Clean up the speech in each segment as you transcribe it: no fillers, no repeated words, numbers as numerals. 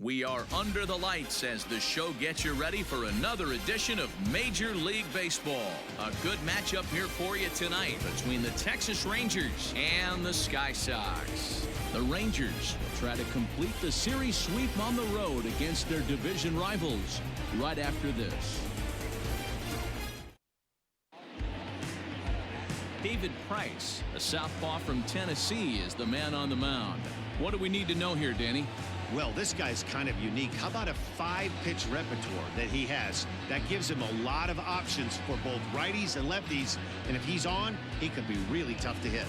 We are under the lights as the show gets you ready for another edition of Major League Baseball. A good matchup here for you tonight between the Texas Rangers and the Sky Sox. The Rangers will try to complete the series sweep on the road against their division rivals right after this. David Price, a southpaw from Tennessee, is the man on the mound. What do we need to know here, Danny? Well, this guy's kind of unique. How about a 5-pitch repertoire that he has? That gives him a lot of options for both righties and lefties. And if he's on, he could be really tough to hit.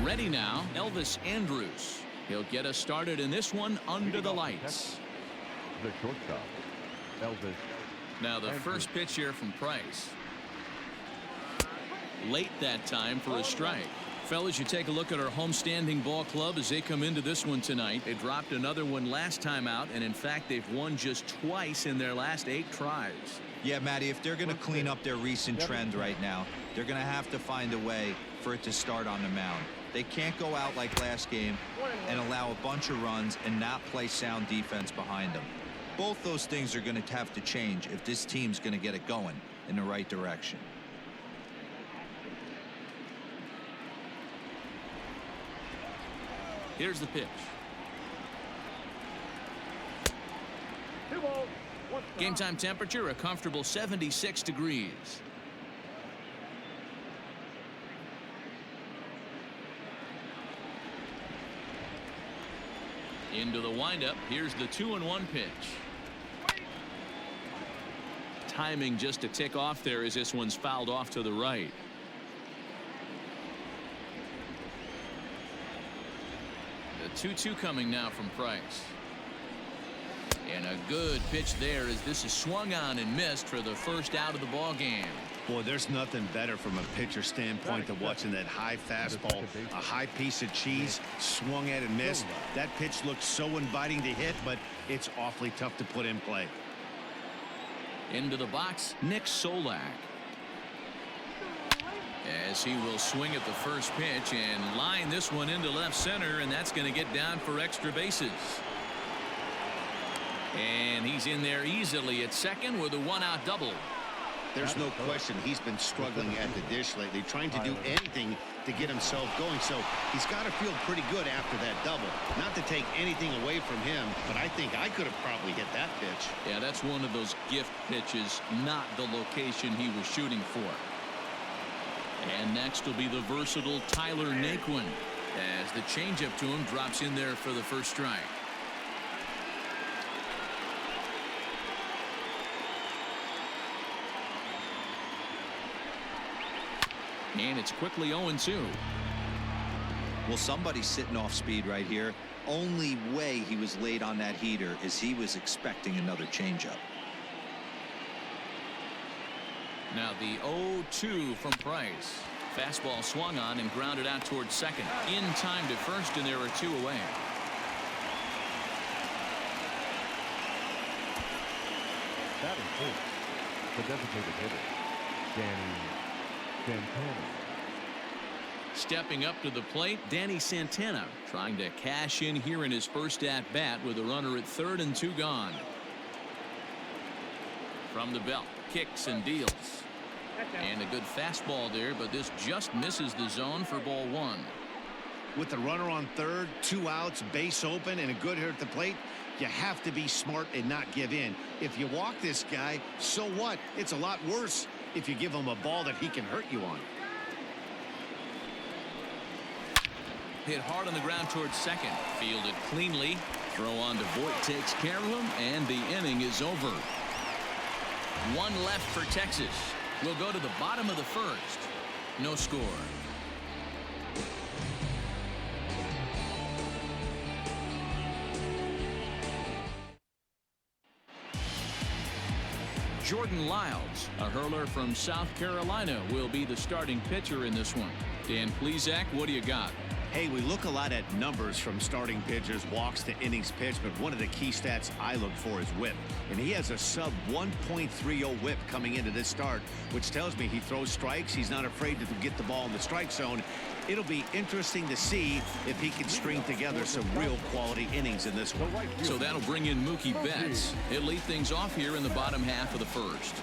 Ready now, Elvis Andrus. He'll get us started in this one under the lights. The shortstop, Elvis. Now the first pitch here from Price. Late that time for a strike. Fellas, you take a look at our homestanding ball club as they come into this one tonight. They dropped another one last time out, and in fact, they've won just twice in their last 8 tries. Yeah, Matty, if they're going to clean up their recent trend right now, they're going to have to find a way for it to start on the mound. They can't go out like last game and allow a bunch of runs and not play sound defense behind them. Both those things are going to have to change if this team's going to get it going in the right direction. Here's the pitch. Game time temperature a comfortable 76 degrees. Into the windup. Here's the 2-1 pitch. Timing just a tick off there as this one's fouled off to the right. The 2-2 coming now from Price. And a good pitch there as this is swung on and missed for the first out of the ball game. Boy, there's nothing better from a pitcher standpoint than watching that high fastball, a high piece of cheese swung at and missed. That pitch looks so inviting to hit, but it's awfully tough to put in play. Into the box, Nick Solak. As he will swing at the first pitch and line this one into left center, and that's going to get down for extra bases. And he's in there easily at second with a 1-out double. There's no question he's been struggling at the dish lately, trying to do anything to get himself going. So he's got to feel pretty good after that double. Not to take anything away from him, but I think I could have probably hit that pitch. Yeah, that's one of those gift pitches, not the location he was shooting for. And next will be the versatile Tyler Naquin as the changeup to him drops in there for the first strike. And it's quickly 0-2. Well, somebody's sitting off speed right here. Only way he was late on that heater is he was expecting another changeup. Now the 0-2 from Price. Fastball swung on and grounded out towards second. In time to first, and there are 2 away. Batting first, the designated hitter, Danny Santana. Stepping up to the plate, Danny Santana trying to cash in here in his first at-bat with a runner at third and 2 gone. From the belt, kicks and deals. And a good fastball there, but this just misses the zone for ball 1. With the runner on third, 2 outs, base open, and a good hitter at the plate, you have to be smart and not give in. If you walk this guy, so what? It's a lot worse if you give him a ball that he can hurt you on. Hit hard on the ground towards second. Fielded cleanly. Throw on to Voit takes care of him, and the inning is over. 1 left for Texas. We'll go to the bottom of the first. No score. Jordan Lyles, a hurler from South Carolina, will be the starting pitcher in this one. Dan Plesac, what do you got? Hey, we look a lot at numbers from starting pitchers, walks to innings pitched, but one of the key stats I look for is whip. And he has a sub 1.30 whip coming into this start, which tells me he throws strikes. He's not afraid to get the ball in the strike zone. It'll be interesting to see if he can string together some real quality innings in this one. So that'll bring in Mookie Betts. He'll lead things off here in the bottom half of the first.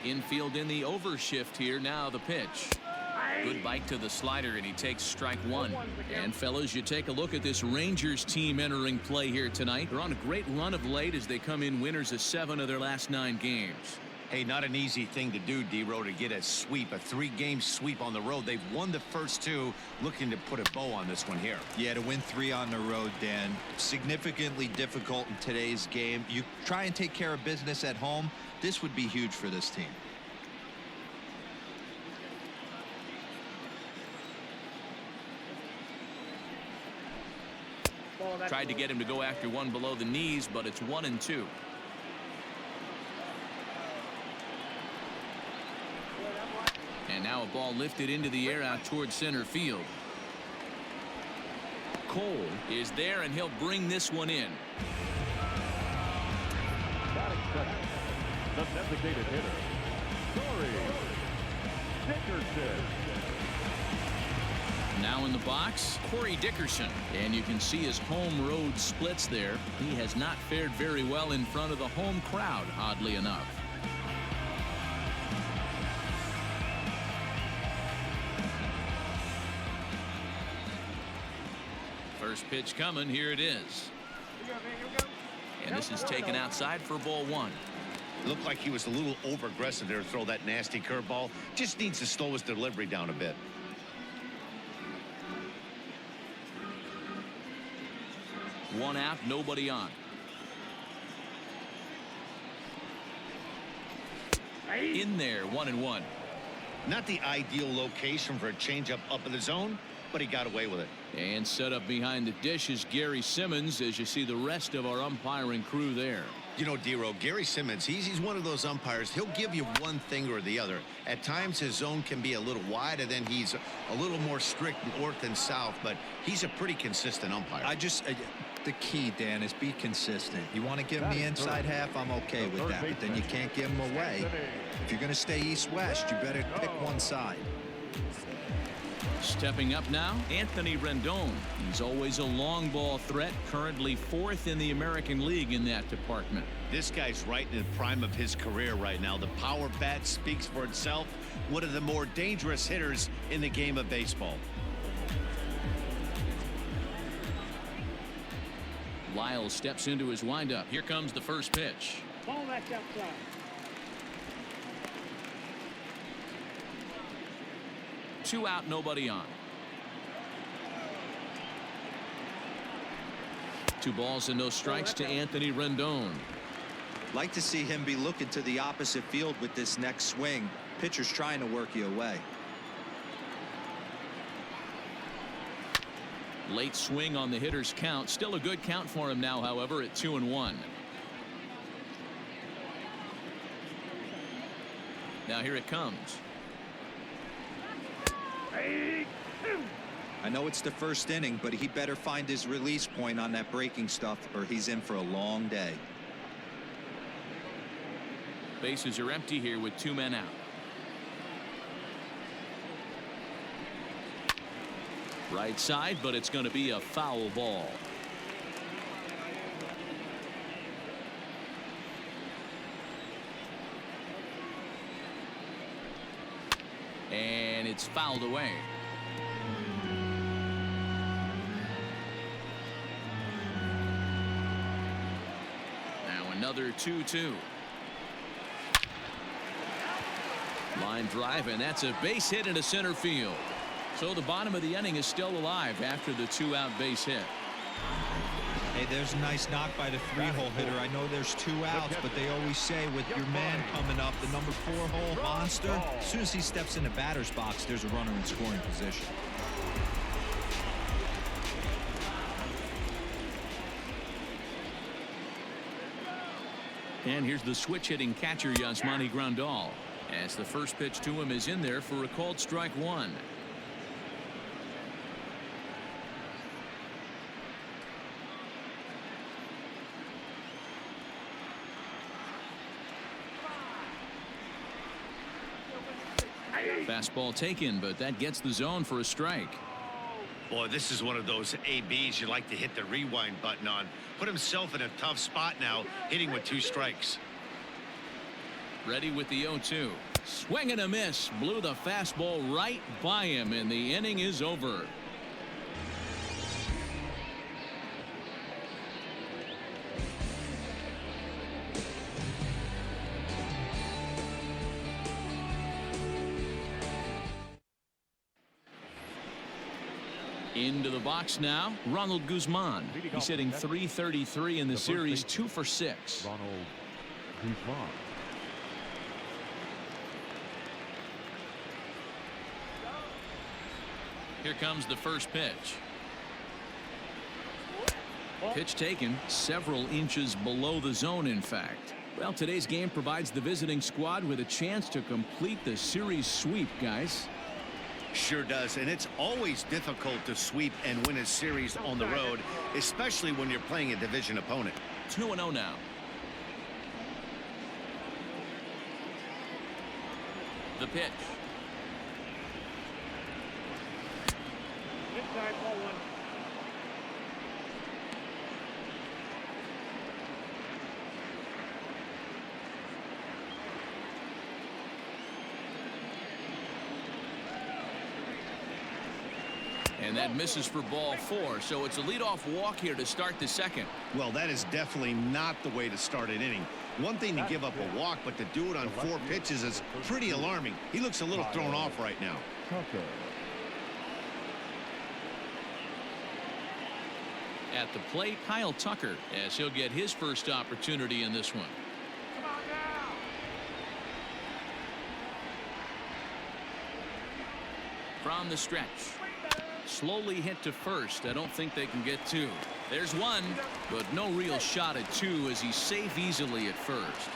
Infield in the overshift here. Now the pitch. Good bite to the slider, and he takes strike one. And fellas, you take a look at this Rangers team entering play here tonight. They're on a great run of late as they come in winners of 7 of their last 9 games. Hey, not an easy thing to do, D-Row, to get a sweep, a 3-game sweep on the road. They've won the first 2, looking to put a bow on this one here. Yeah, to win 3 on the road, Dan, significantly difficult in today's game. You try and take care of business at home. This would be huge for this team. Tried to get him to go after one below the knees, but it's 1-2. And now a ball lifted into the air out towards center field. Cole is there, and he'll bring this one in. Batting second, the designated hitter, Corey Dickerson. Now in the box, Corey Dickerson. And you can see his home road splits there. He has not fared very well in front of the home crowd, oddly enough. First pitch coming. Here it is. And this is taken outside for ball 1. Looked like he was a little over aggressive there to throw that nasty curveball. Just needs to slow his delivery down a bit. One out, nobody on. In there, 1-1. Not the ideal location for a changeup up in the zone, but he got away with it. And set up behind the dish is Gary Simmons, as you see the rest of our umpiring crew there. You know, D-Row, Gary Simmons, he's one of those umpires. He'll give you one thing or the other. At times his zone can be a little wide, and then he's a little more strict north and south, but he's a pretty consistent umpire. The key, Dan, is be consistent. You want to give him the inside half, I'm okay with that, but then you can't give him away. If you're going to stay east-west, you better pick one side. Stepping up now, Anthony Rendon. He's always a long ball threat, currently 4th in the American League in that department. This guy's right in the prime of his career right now. The power bat speaks for itself. One of the more dangerous hitters in the game of baseball. Lyle steps into his windup. Here comes the first pitch. Ball that's outside. Two out, nobody on. 2 balls and no strikes to Anthony Rendon. Like to see him be looking to the opposite field with this next swing. Pitcher's trying to work you away. Late swing on the hitter's count. Still a good count for him now, however, at 2-1. Now here it comes. I know it's the first inning, but he better find his release point on that breaking stuff, or he's in for a long day. Bases are empty here with 2 men out. Right side, but it's going to be a foul ball. And it's fouled away. Now another 2-2. Line drive, and that's a base hit into center field. So the bottom of the inning is still alive after the 2-out base hit. Hey, there's a nice knock by the 3-hole hitter. I know there's 2 outs, but they always say with your man coming up, the number 4-hole monster, as soon as he steps in the batter's box, there's a runner in scoring position. And here's the switch hitting catcher Yasmani Grandal, as the first pitch to him is in there for a called strike one. Fastball taken, but that gets the zone for a strike. Boy, this is one of those ABs you like to hit the rewind button on. Put himself in a tough spot now, hitting with 2 strikes. Ready with the 0-2. Swing and a miss. Blew the fastball right by him, and the inning is over. Into the box now, Ronald Guzman. He's hitting .333 in the series, 2 for 6. Ronald Guzman. Here comes the first pitch. Pitch taken several inches below the zone, in fact. Well, today's game provides the visiting squad with a chance to complete the series sweep, guys. Sure does, and it's always difficult to sweep and win a series on the road, especially when you're playing a division opponent. 2-0 now. The pitch. Inside ball 1. And that misses for ball 4, so it's a leadoff walk here to start the second. Well, that is definitely not the way to start an inning. One thing to give up a walk, but to do it on 4 pitches is pretty alarming. He looks a little thrown off right now. Tucker. At the plate, Kyle Tucker, as he'll get his first opportunity in this one. From the stretch. Slowly hit to first. I don't think they can get 2. There's 1, but no real shot at 2 as he's safe easily at first.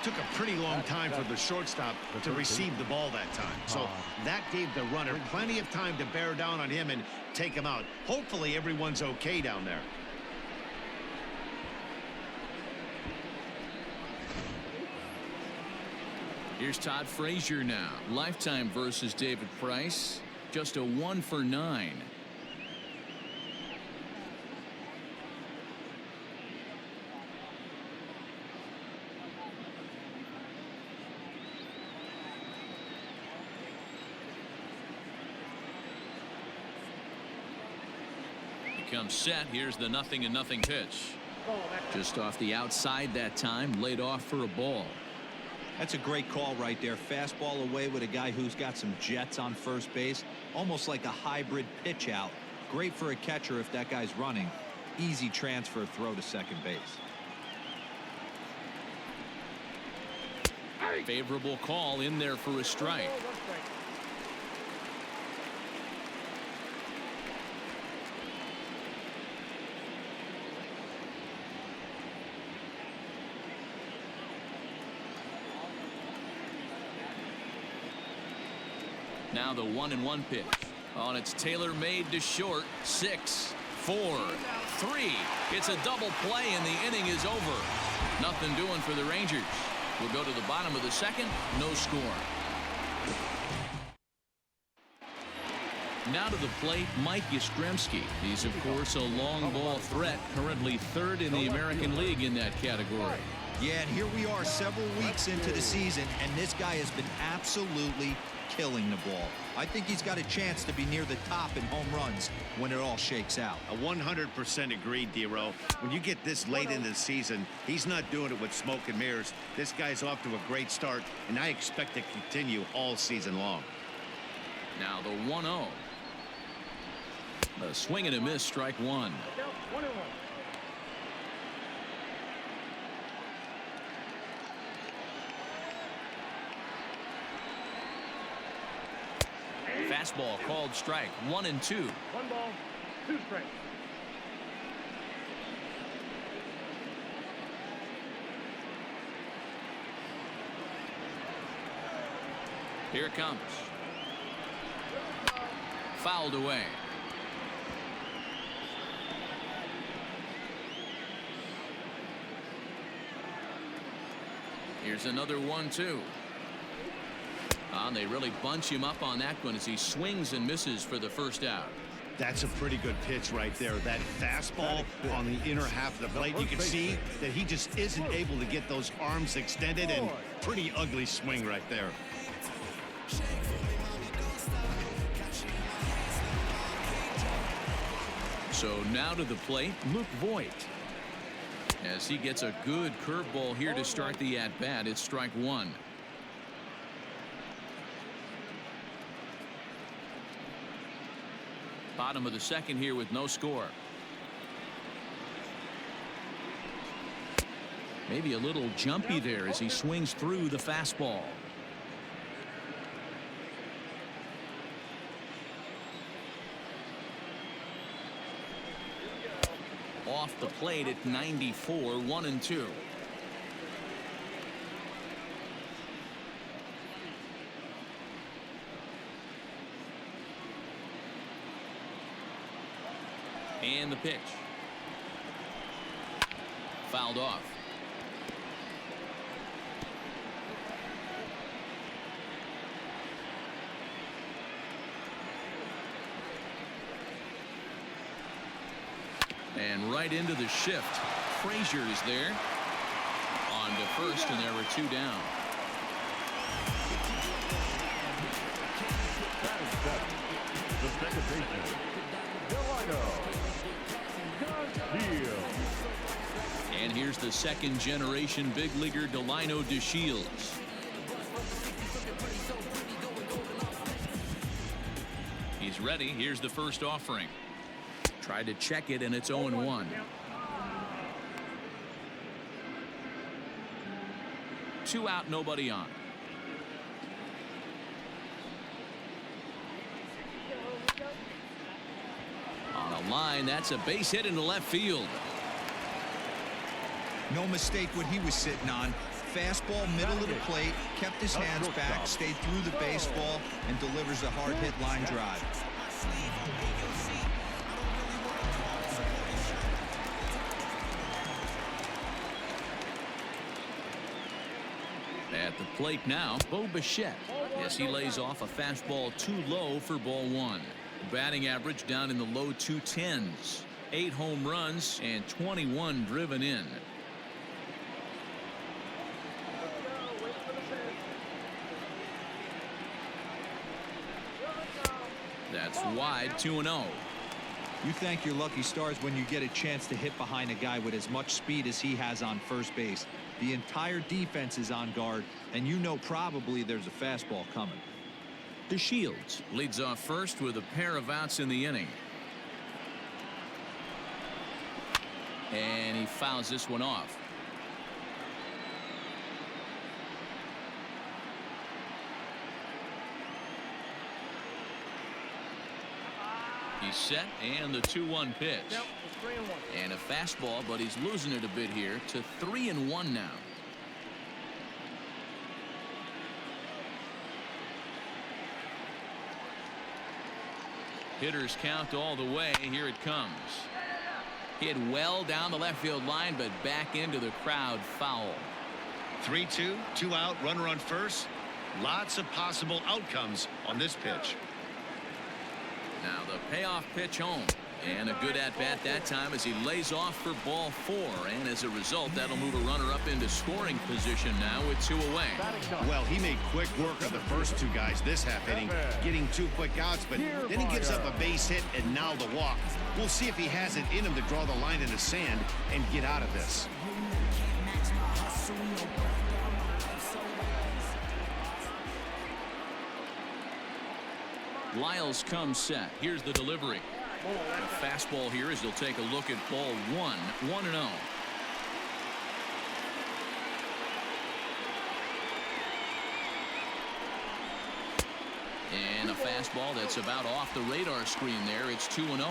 Took a pretty long time for the shortstop to receive the ball that time. So that gave the runner plenty of time to bear down on him and take him out. Hopefully everyone's okay down there. Here's Todd Frazier now. Lifetime versus David Price. Just a 1 for 9. He comes set. Here's the 0-0 pitch. Just off the outside that time. Laid off for a ball. That's a great call right there. Fastball away with a guy who's got some jets on first base. Almost like a hybrid pitch out. Great for a catcher if that guy's running. Easy transfer throw to second base. Favorable call in there for a strike. Now the 1-1 pitch. On its tailor-made to short. 6, 4, 3. It's a double play and the inning is over. Nothing doing for the Rangers. We'll go to the bottom of the second. No score. Now to the plate, Mike Yastrzemski. He's of course a long ball threat, currently 3rd in the American League in that category. Yeah, and here we are several weeks into the season, and this guy has been absolutely killing the ball. I think he's got a chance to be near the top in home runs when it all shakes out. 100% agreed, D-Row. When you get this late into the season, he's not doing it with smoke and mirrors. This guy's off to a great start, and I expect to continue all season long. Now the 1-0. A swing and a miss, strike 1. Fastball called strike. 1 and 2. 1 ball, 2 strikes. Here it comes. Fouled away. Here's another 1-2. They really bunch him up on that one as he swings and misses for the first out. That's a pretty good pitch right there. That fastball on the inner half of the plate. You can see that he just isn't able to get those arms extended, and pretty ugly swing right there. So now to the plate, Luke Voigt. As he gets a good curveball here to start the at-bat, it's strike one. Bottom of the second here with no score. Maybe a little jumpy there as he swings through the fastball. Off the plate at 94, 1-2. And the pitch. Fouled off. And right into the shift. Frazier is there. On to first, and there were two down. The second baseman, Delano. And here's the second generation big leaguer Delino DeShields. He's ready. Here's the first offering. Tried to check it, and it's 0-1. Two out, nobody on. On a line, that's a base hit into left field. No mistake what he was sitting on. Fastball middle of the plate, kept his hands back, stayed through the baseball, and delivers a hard hit line drive. At the plate now, Bo Bichette. Yes, he lays off a fastball too low for ball one. Batting average down in the low 210s. 8 home runs and 21 driven in. That's wide, 2-0. You thank your lucky stars when you get a chance to hit behind a guy with as much speed as he has on first base. The entire defense is on guard, and you know probably there's a fastball coming. DeShields leads off first with a pair of outs in the inning. And he fouls this one off. He's set, and the 2-1 pitch. And a fastball, but he's losing it a bit here to 3-1 now. Hitters count all the way. Here it comes. Hit well down the left field line, but back into the crowd, foul. 3-2, 2 out, runner on first. Lots of possible outcomes on this pitch. Now the payoff pitch home, and a good at bat that time as he lays off for ball 4, and as a result that'll move a runner up into scoring position now with 2 away. Well, he made quick work of the first 2 guys this half inning, getting 2 quick outs, but then he gives up a base hit and now the walk. We'll see if he has it in him to draw the line in the sand and get out of this. Lyles comes set. Here's the delivery. A fastball here as he'll take a look at ball 1, 1-0. And a fastball that's about off the radar screen there. It's 2-0.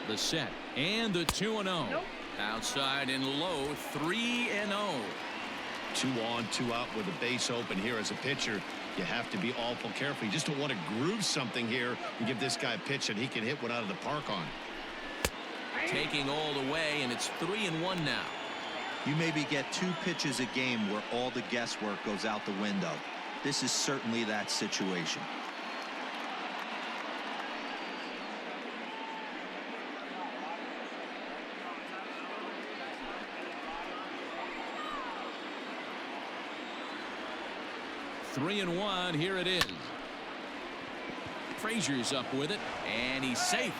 The set and the 2-0. Outside and low, 3-0. 2 on, 2 out with a base open here. As a pitcher, you have to be awful careful. You just don't want to groove something here and give this guy a pitch that he can hit one out of the park on. Taking all the way, and it's 3-1 now. You maybe get 2 pitches a game where all the guesswork goes out the window. This is certainly that situation. Three and 1. Here it is. Frazier's up with it, and he's safe.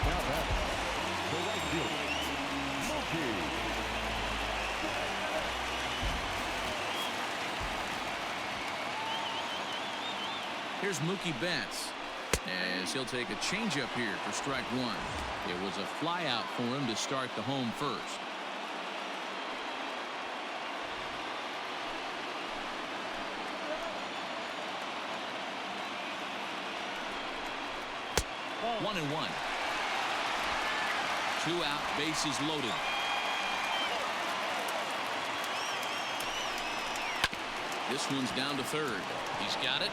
Now back, the right fielder, Mookie. Here's Mookie Betts, as he'll take a changeup here for strike 1. It was a fly out for him to start the home first. Oh. 1-1. 2 out, bases loaded. This one's down to third. He's got it.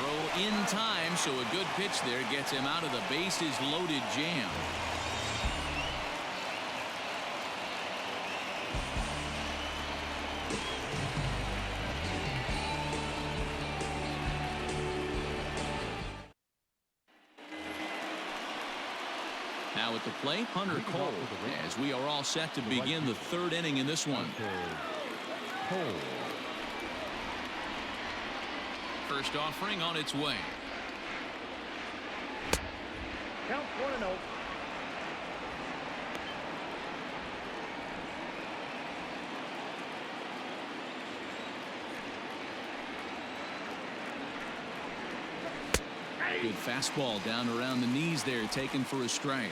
Throw in time, so a good pitch there gets him out of the bases loaded jam. Now at the plate, Hunter Cole, as we are all set to begin the 3rd inning in this one. First offering on its way. Count 1-0. Good fastball down around the knees there, taken for a strike.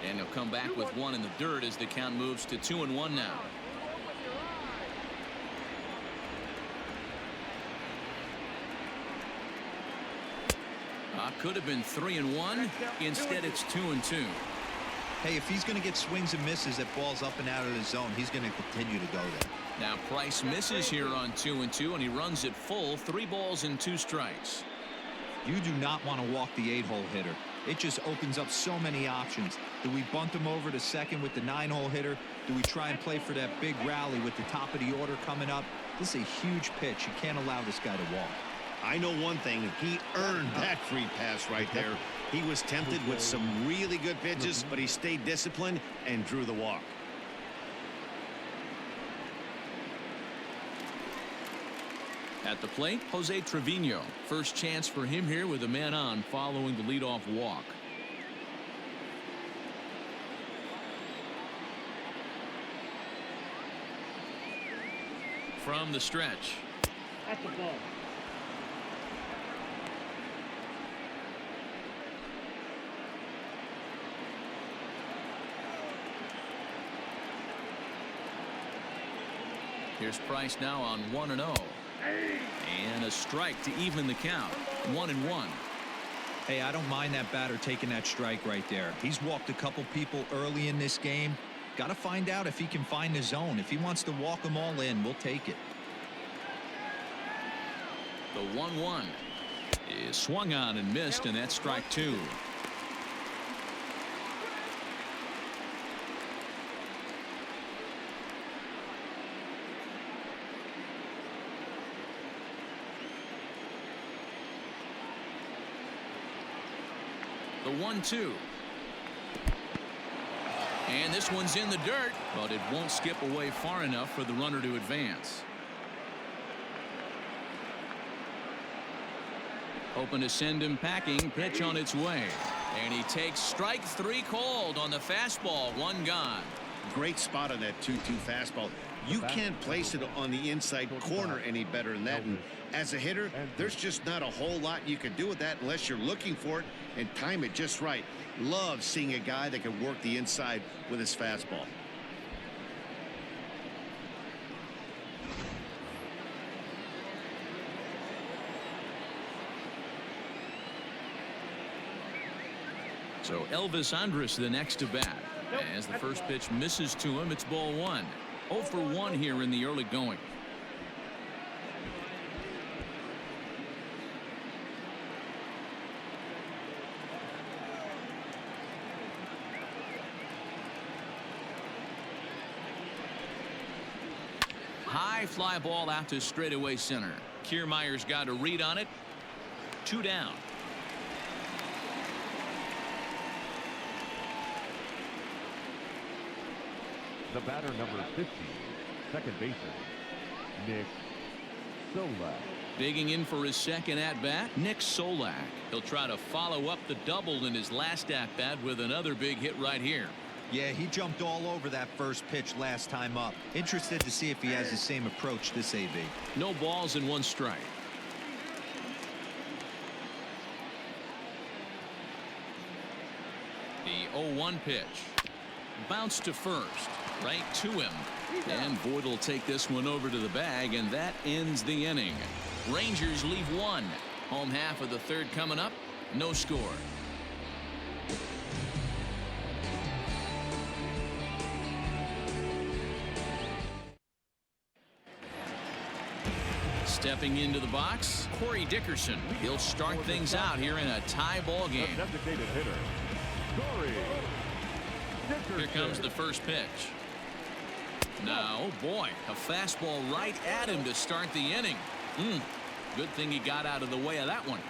And he'll come back with one in the dirt as the count moves to 2-1 now. Could have been 3-1. Instead, it's 2-2. Hey, if he's going to get swings and misses at balls up and out of the zone, he's going to continue to go there. Now Price misses here on 2-2, and he runs it full. 3 balls and 2 strikes. You do not want to walk the 8-hole hitter. It just opens up so many options. Do we bunt him over to second with the 9-hole hitter? Do we try and play for that big rally with the top of the order coming up? This is a huge pitch. You can't allow this guy to walk. I know one thing. He earned that free pass right there. He was tempted with some really good pitches, but he stayed disciplined and drew the walk. At the plate, Jose Trevino. First chance for him here with a man on following the leadoff walk. From the stretch. At the ball. Here's Price now on 1-0. And a strike to even the count. 1-1. Hey, I don't mind that batter taking that strike right there. He's walked a couple people early in this game. Got to find out if he can find the zone. If he wants to walk them all in, we'll take it. The 1-1 is swung on and missed, and that's strike 2. The 1-2. And this one's in the dirt, but it won't skip away far enough for the runner to advance. Hoping to send him packing. Pitch on its way. And he takes strike 3 called on the fastball. 1 gone. Great spot on that 2-2 fastball. You can't place it on the inside corner any better than that. And as a hitter, there's just not a whole lot you can do with that unless you're looking for it and time it just right. Love seeing a guy that can work the inside with his fastball. So Elvis Andrus the next to bat. As the first pitch misses to him, it's ball one. 0 for 1 here in the early going. High fly ball out to straightaway center. Kiermaier's got a read on it. 2 down. The batter, number 50, second baseman, Nick Solak. Digging in for his second at-bat, Nick Solak. He'll try to follow up the double in his last at-bat with another big hit right here. Yeah, he jumped all over that first pitch last time up. Interested to see if he has the same approach this AB. No balls and 1 strike. The 0-1 pitch. Bounce to first. Right to him. And Boyd will take this one over to the bag, and that ends the inning. Rangers leave 1. Home half of the third coming up. No score. Stepping into the box, Corey Dickerson. He'll start things out here in a tie ball game. The designated hitter, Corey Dickerson. Here comes the first pitch. Now, oh boy, a fastball right at him to start the inning. Good thing he got out of the way of that one.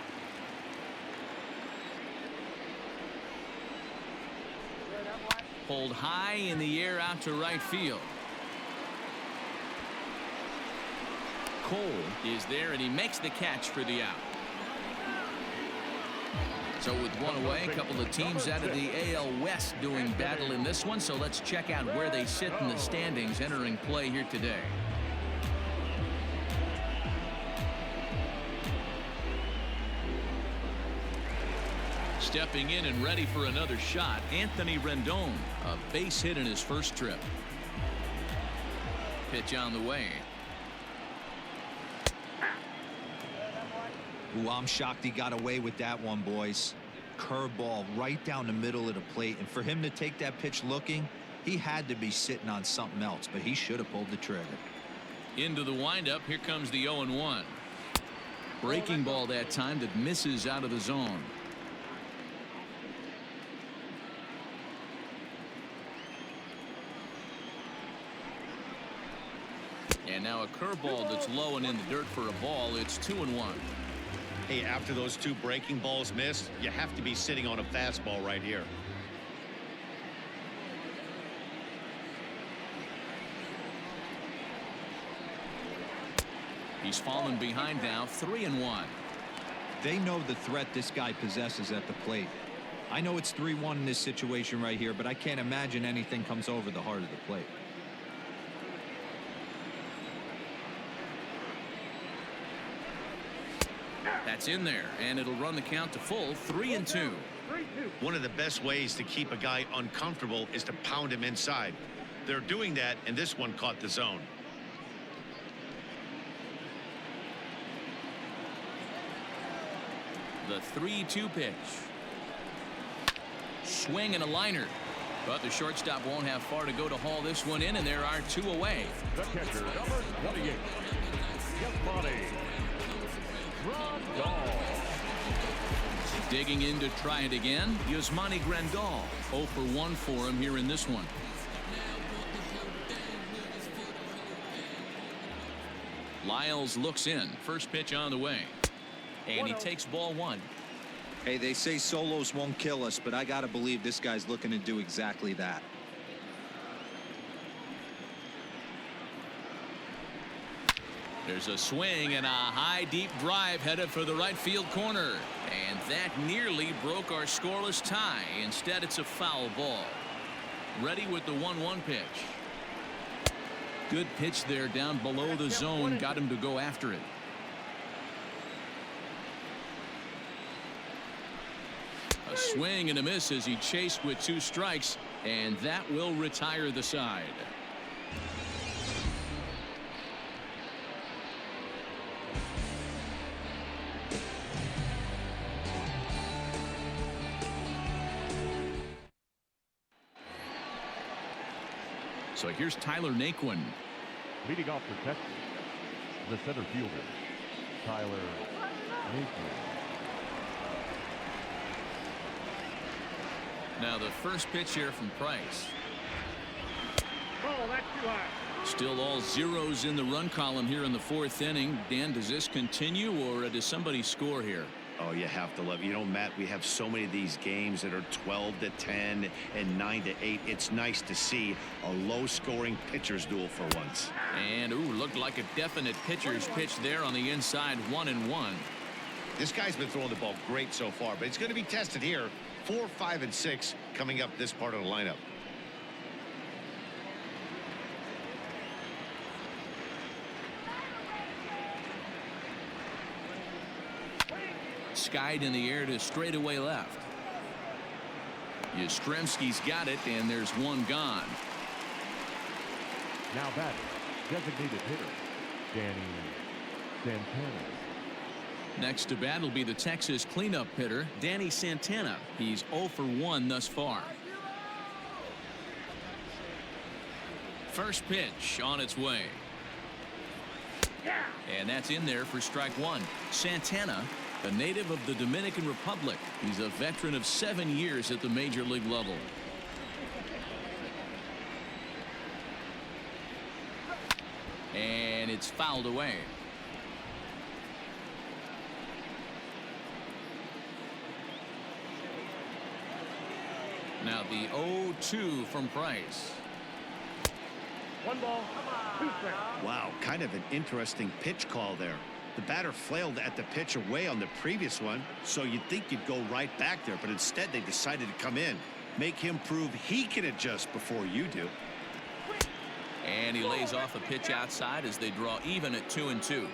Pulled high in the air out to right field. Cole is there, and he makes the catch for the out. So with 1 away, a couple of teams out of the AL West doing battle in this one. So let's check out where they sit in the standings entering play here today. Stepping in and ready for another shot, Anthony Rendon. A base hit in his first trip. Pitch on the way. Ooh, I'm shocked he got away with that one, boys. Curveball right down the middle of the plate, and for him to take that pitch looking, he had to be sitting on something else, but he should have pulled the trigger. Into the windup, here comes the 0-1. Breaking ball that time that misses out of the zone. And now a curveball that's low and in the dirt for a ball. It's 2-1. Hey, after those 2 breaking balls missed, you have to be sitting on a fastball right here. He's fallen behind now, 3-1. They know the threat this guy possesses at the plate. I know it's 3-1 in this situation right here, but I can't imagine anything comes over the heart of the plate. That's in there, and it'll run the count to full, 3-2. One of the best ways to keep a guy uncomfortable is to pound him inside. They're doing that, and this one caught the zone. The 3-2 pitch. Swing and a liner. But the shortstop won't have far to go to haul this one in, and there are 2 away. The catcher, number 28, Yasmani Grandal. Digging in to try it again, Yasmani Grandal. 0 for 1 for him here in this one. Lyles looks in. First pitch on the way. And he takes ball 1. Hey, they say solos won't kill us, but I gotta believe this guy's looking to do exactly that. There's a swing and a high deep drive headed for the right field corner, and that nearly broke our scoreless tie. Instead, it's a foul ball. Ready with the 1-1 pitch. Good pitch there down below the zone. Got him to go after it. A swing and a miss as he chased with 2 strikes, and that will retire the side. So here's Tyler Naquin. Leading off for Texas, the center fielder, Tyler Naquin. Now the first pitch here from Price. Oh, that's too high. Still all zeros in the run column here in the 4th inning. Dan, does this continue, or does somebody score here? Oh, you have to love. You know, Matt, we have so many of these games that are 12-10 and 9-8. It's nice to see a low-scoring pitcher's duel for once. And looked like a definite pitcher's pitch there on the inside. 1-1. This guy's been throwing the ball great so far, but it's going to be tested here. 4, 5, and 6 coming up this part of the lineup. Skied in the air to straightaway left. Yastrzemski's got it, and there's one gone. Now batting, designated hitter, Danny Santana. Next to bat will be the Texas cleanup hitter, Danny Santana. He's 0 for 1 thus far. First pitch on its way. And that's in there for strike 1. Santana, a native of the Dominican Republic. He's a veteran of 7 years at the major league level. And it's fouled away. Now the 0-2 from Price. 1 ball, 2 strikes. Wow, kind of an interesting pitch call there. The batter flailed at the pitch away on the previous one, so you'd think you'd go right back there, but instead they decided to come in. Make him prove he can adjust before you do. And he lays off a pitch outside as they draw even at 2-2.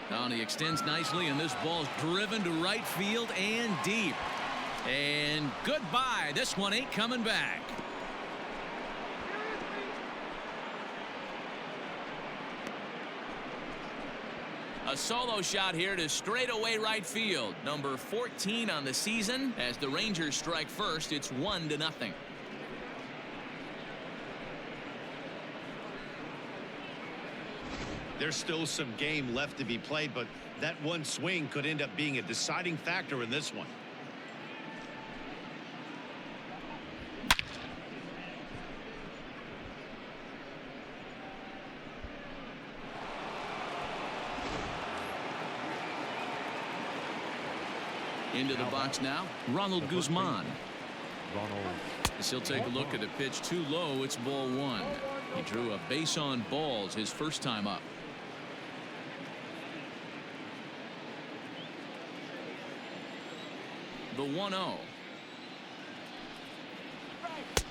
Now he extends nicely, and this ball's driven to right field and deep. And goodbye. This one ain't coming back. A solo shot here to straightaway right field. Number 14 on the season. As the Rangers strike first, it's 1-0. There's still some game left to be played, but that one swing could end up being a deciding factor in this one. Into the box now, Ronald Guzman. Ronald. As he'll take a look at a pitch too low. It's ball 1. He drew a base on balls his first time up. The 1-0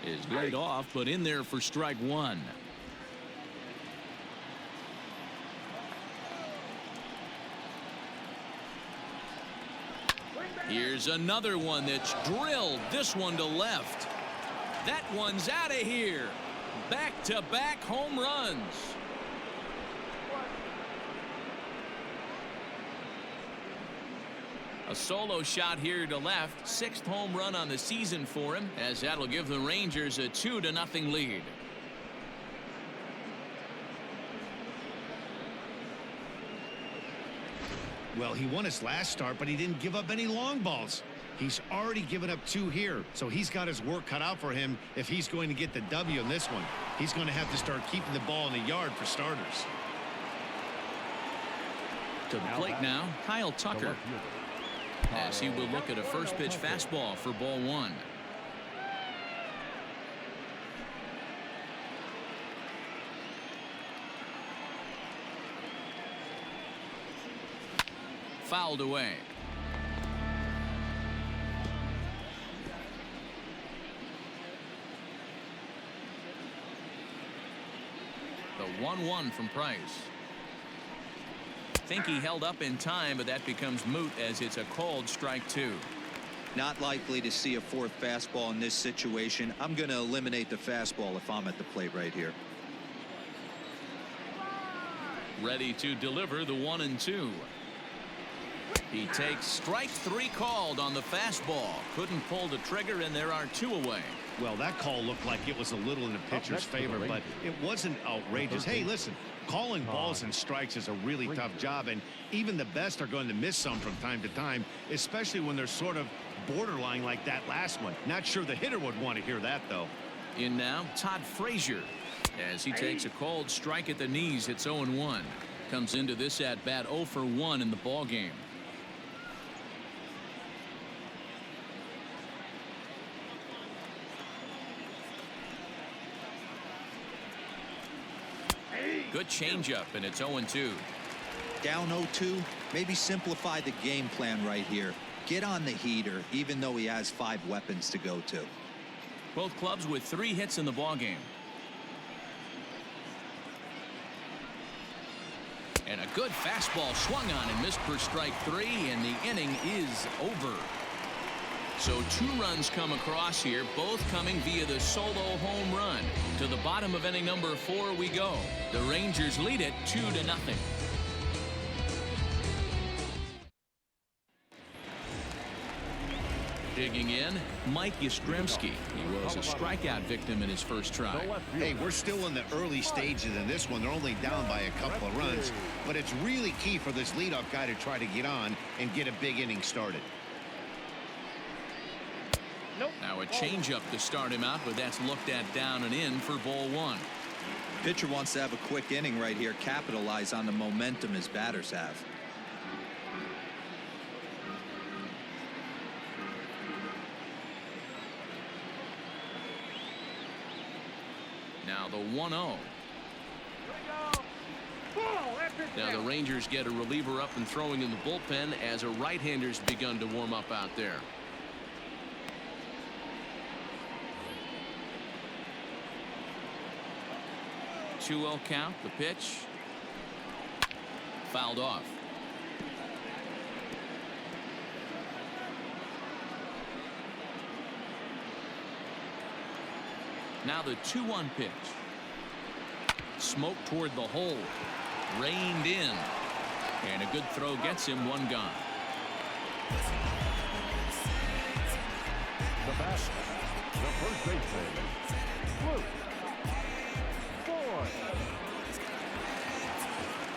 is laid off, but in there for strike 1. Here's another one that's drilled. This one to left. That one's out of here. Back-to-back home runs. A solo shot here to left. 6th home run on the season for him, as that'll give the Rangers a 2-0 lead. Well, he won his last start, but he didn't give up any long balls. He's already given up 2 here, so he's got his work cut out for him if he's going to get the W in this one. He's going to have to start keeping the ball in the yard for starters. To the plate now, Kyle Tucker, as he will look at a first pitch fastball for ball 1. Fouled away. The 1-1 from Price. Think he held up in time, but that becomes moot as it's a called strike 2. Not likely to see a fourth fastball in this situation. I'm going to eliminate the fastball if I'm at the plate right here. Ready to deliver the 1-2. He takes strike 3 called on the fastball. Couldn't pull the trigger, and there are 2 away. Well, that call looked like it was a little in the pitcher's favor, but it wasn't outrageous. Hey, listen, calling balls and strikes is a really tough job, and even the best are going to miss some from time to time, especially when they're sort of borderline like that last one. Not sure the hitter would want to hear that, though. In now, Todd Frazier. As he takes a called strike at the knees, it's 0-1. Comes into this at bat 0 for 1 in the ball game. Good changeup, and it's 0-2. Down 0-2. Maybe simplify the game plan right here. Get on the heater, even though he has 5 weapons to go to. Both clubs with 3 hits in the ball game. And a good fastball swung on and missed for strike 3, and the inning is over. So 2 runs come across here, both coming via the solo home run. To the bottom of inning number 4 we go. The Rangers lead it 2-0. Digging in, Mike Yastrzemski. He was a strikeout victim in his first try. Hey, we're still in the early stages in this one. They're only down by a couple of runs, but it's really key for this leadoff guy to try to get on and get a big inning started. Now a changeup to start him out, but that's looked at down and in for ball 1. Pitcher wants to have a quick inning right here, capitalize on the momentum his batters have. Now the 1-0. Now the Rangers get a reliever up and throwing in the bullpen as a right-hander's begun to warm up out there. Two-0 count. The pitch fouled off. Now the 2-1 pitch. Smoke toward the hole. Reined in. And a good throw gets him 1 gone. The bat, the first baseman, Luke Voigt.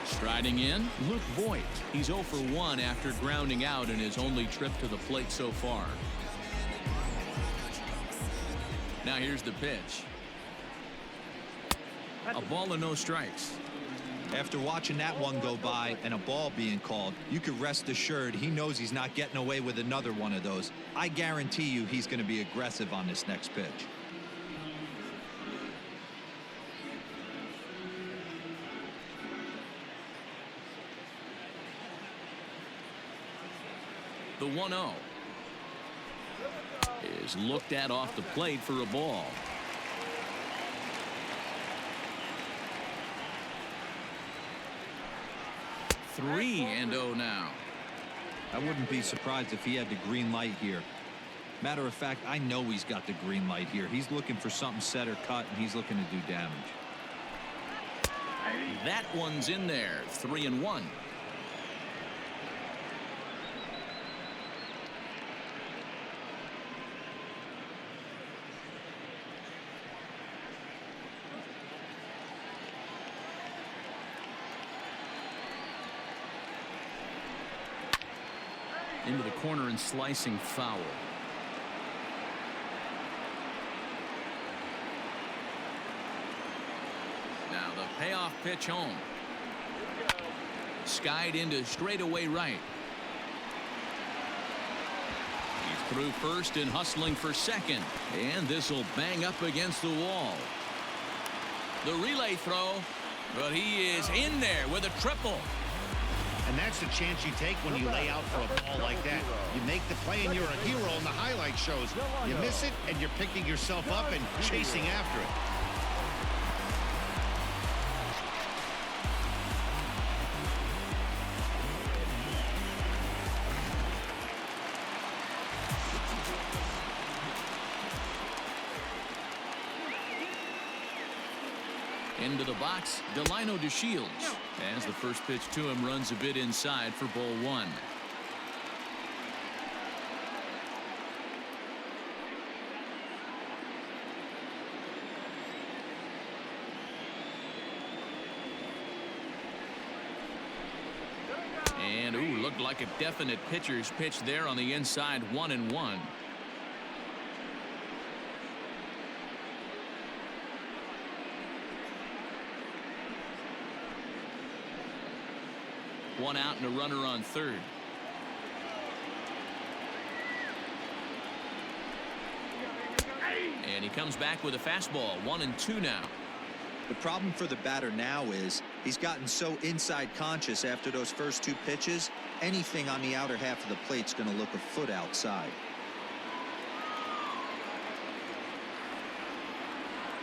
Striding in, Luke Voigt. He's 0 for 1 after grounding out in his only trip to the plate so far. Now here's the pitch. A ball and no strikes. After watching that one go by and a ball being called, you could rest assured he knows he's not getting away with another one of those. I guarantee you he's going to be aggressive on this next pitch. The 1-0 is looked at off the plate for a ball. Three and 0 now. I wouldn't be surprised if he had the green light here. Matter of fact, I know he's got the green light here. He's looking for something set or cut, and he's looking to do damage. That one's in there. 3-1. Into the corner and slicing foul. Now the payoff pitch home. Skied into straightaway right. He's through first and hustling for second. And this will bang up against the wall. The relay throw, but he is in there with a triple. And that's the chance you take when you lay out for a ball like that. You make the play and you're a hero in the highlight shows. You miss it and you're picking yourself up and chasing after it. Into the box, Delino DeShields. As the first pitch to him runs a bit inside for ball one. And ooh, looked like a definite pitcher's pitch there on the inside. 1-1. One out and a runner on third. And he comes back with a fastball. 1-2 now. The problem for the batter now is he's gotten so inside conscious after those first two pitches. Anything on the outer half of the plate's going to look a foot outside.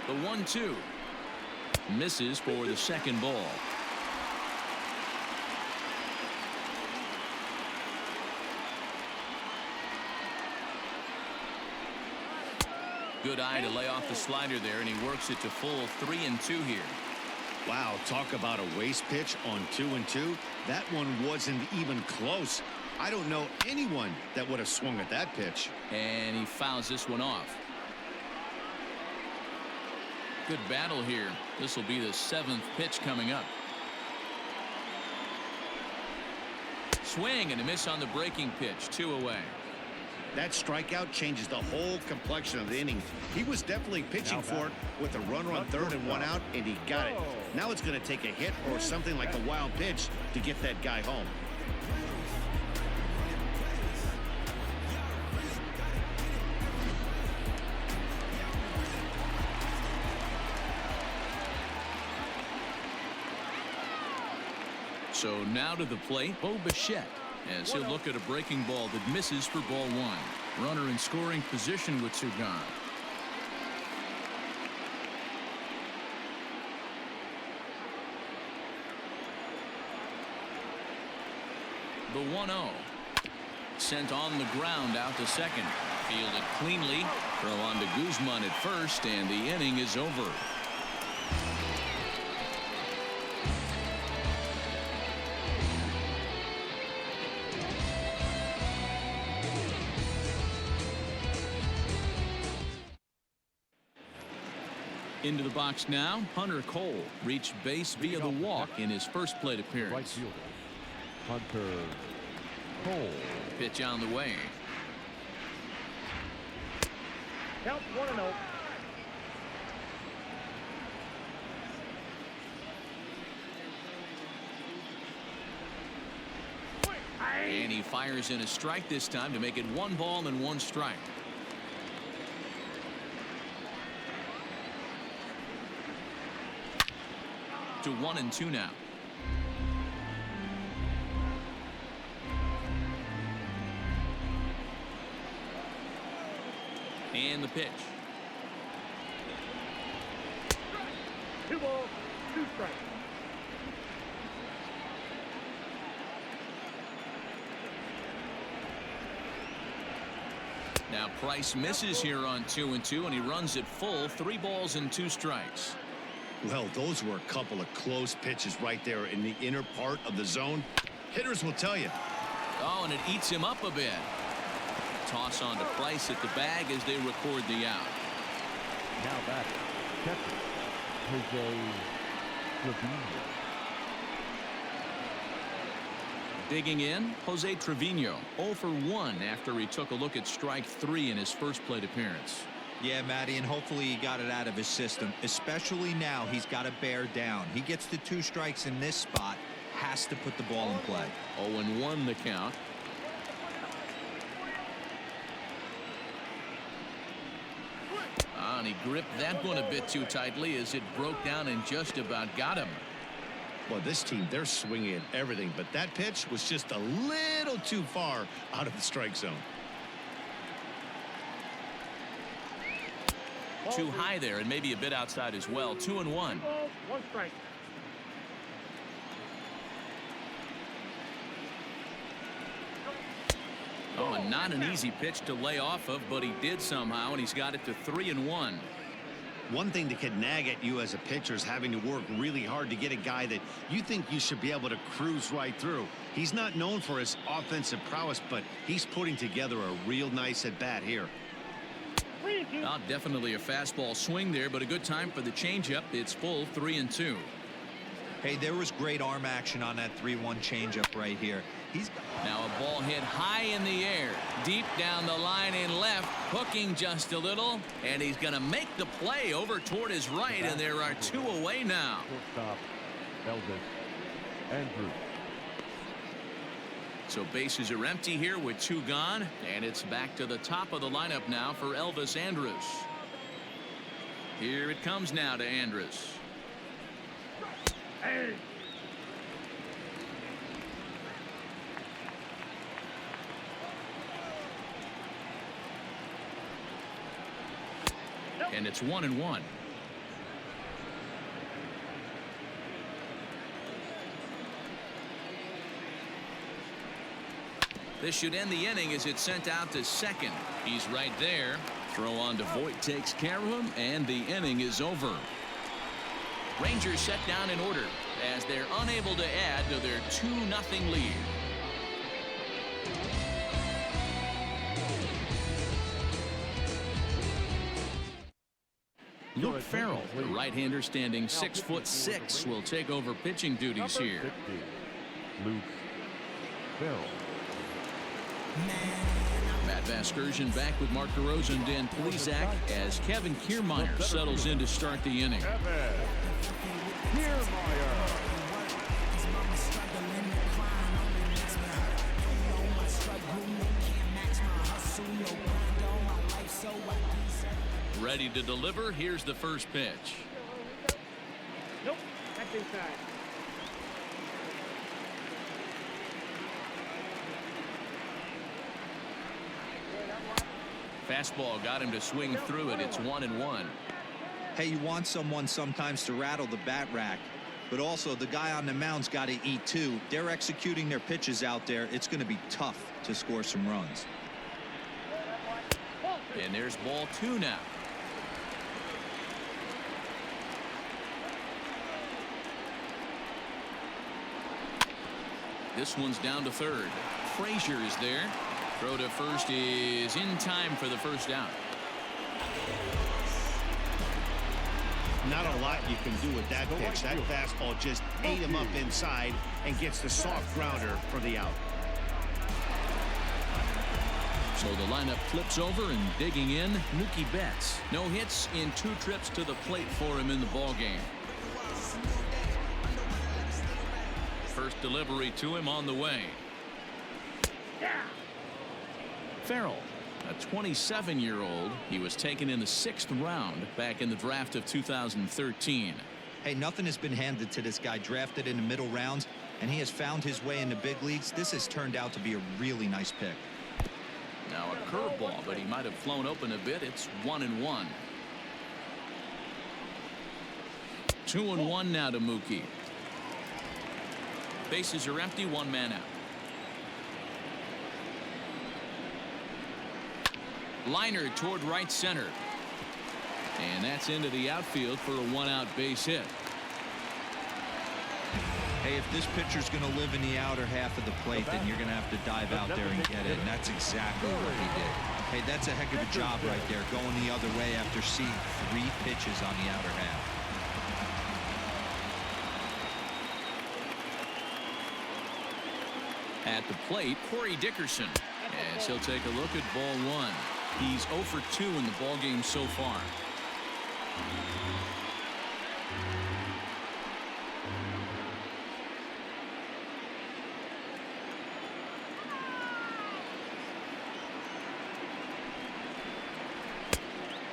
The 1-2 misses for the second ball. Good eye to lay off the slider there, and he works it to full 3-2 here. Wow, talk about a waste pitch on 2-2. That one wasn't even close. I don't know anyone that would have swung at that pitch. And he fouls this one off. Good battle here. This will be the 7th pitch coming up. Swing and a miss on the breaking pitch. 2 away. That strikeout changes the whole complexion of the inning. He was definitely pitching for it with a runner on third and 1 out, and he got it. Now it's going to take a hit or something like a wild pitch to get that guy home. So now to the plate, Bo Bichette, as he'll look at a breaking ball that misses for ball one. Runner in scoring position with 2 gone. The 1-0. Sent on the ground out to second. Fielded cleanly. Throw on to Guzman at first, and the inning is over. Into the box now, Hunter Cole reached base via the walk in his first plate appearance. Right fielder, Hunter Cole. Pitch on the way. Count 1-0. And he fires in a strike this time to make it 1 ball and 1 strike. To 1-2 now. And the pitch. 2 balls, 2 strikes. Now Price misses here on 2-2, and he runs it full. 3 balls and 2 strikes. Well, those were a couple of close pitches right there in the inner part of the zone. Hitters will tell you. Oh, and it eats him up a bit. Toss on to Price at the bag as they record the out. Now back, catcher, Jose Trevino. Digging in, Jose Trevino, 0 for 1 after he took a look at strike 3 in his first plate appearance. Yeah, Matty, and hopefully he got it out of his system, especially now he's got to bear down. He gets the 2 strikes in this spot, has to put the ball in play. 0-1 the count. And he gripped that one a bit too tightly as it broke down and just about got him. Well, this team, they're swinging at everything, but that pitch was just a little too far out of the strike zone. Too high there and maybe a bit outside as well. 2-1. 2 balls, 1 strike. Oh, and not an easy pitch to lay off of, but he did somehow, and he's got it to 3-1. One thing that can nag at you as a pitcher is having to work really hard to get a guy that you think you should be able to cruise right through. He's not known for his offensive prowess, but he's putting together a real nice at bat here. Not definitely a fastball swing there, but a good time for the changeup. It's full 3-2. Hey, there was great arm action on that 3-1 changeup right here. Now a ball hit high in the air, deep down the line in left, hooking just a little, and he's going to make the play over toward his right, and there are 2 away now. Shortstop, Elvis Andrews. So bases are empty here with 2 gone, and it's back to the top of the lineup now for Elvis Andrus. Here it comes now to Andrus. Hey. And it's 1-1. This should end the inning as it's sent out to second. He's right there. Throw on to Voit takes care of him, and the inning is over. Rangers set down in order as they're unable to add to their 2-0 lead. Luke Farrell, the right-hander standing 6'6", will take over pitching duties here. Luke Farrell. Matt Vasgersian back with Mark DeRosa and Dan Plesac as Kevin Kiermaier settles in to start the inning. Ready to deliver. Here's the first pitch. Nope, that's inside. Fastball got him to swing through it. It's 1-1. Hey, you want someone sometimes to rattle the bat rack, but also the guy on the mound's got to eat too. They're executing their pitches out there. It's going to be tough to score some runs. And there's ball 2 now. This one's down to third. Frazier is there. Throw to first is in time for the first out. Not a lot you can do with that pitch. That fastball just ate him up inside and gets the soft grounder for the out. So the lineup flips over, and digging in, Mookie Betts. No hits in 2 trips to the plate for him in the ballgame. First delivery to him on the way. Farrell, a 27-year-old. He was taken in the 6th round back in the draft of 2013. Hey, nothing has been handed to this guy. Drafted in the middle rounds, and he has found his way in the big leagues. This has turned out to be a really nice pick. Now a curveball, but he might have flown open a bit. It's 1-1. 2-1 now to Mookie. Bases are empty, 1 man out. Liner toward right center. And that's into the outfield for a 1-out base hit. Hey, if this pitcher's going to live in the outer half of the plate, then you're going to have to dive out there and get it. And that's exactly what he did. Hey, that's a heck of a job right there, going the other way after seeing 3 pitches on the outer half. At the plate, Corey Dickerson, as he'll take a look at ball 1. He's 0 for 2 in the ballgame so far.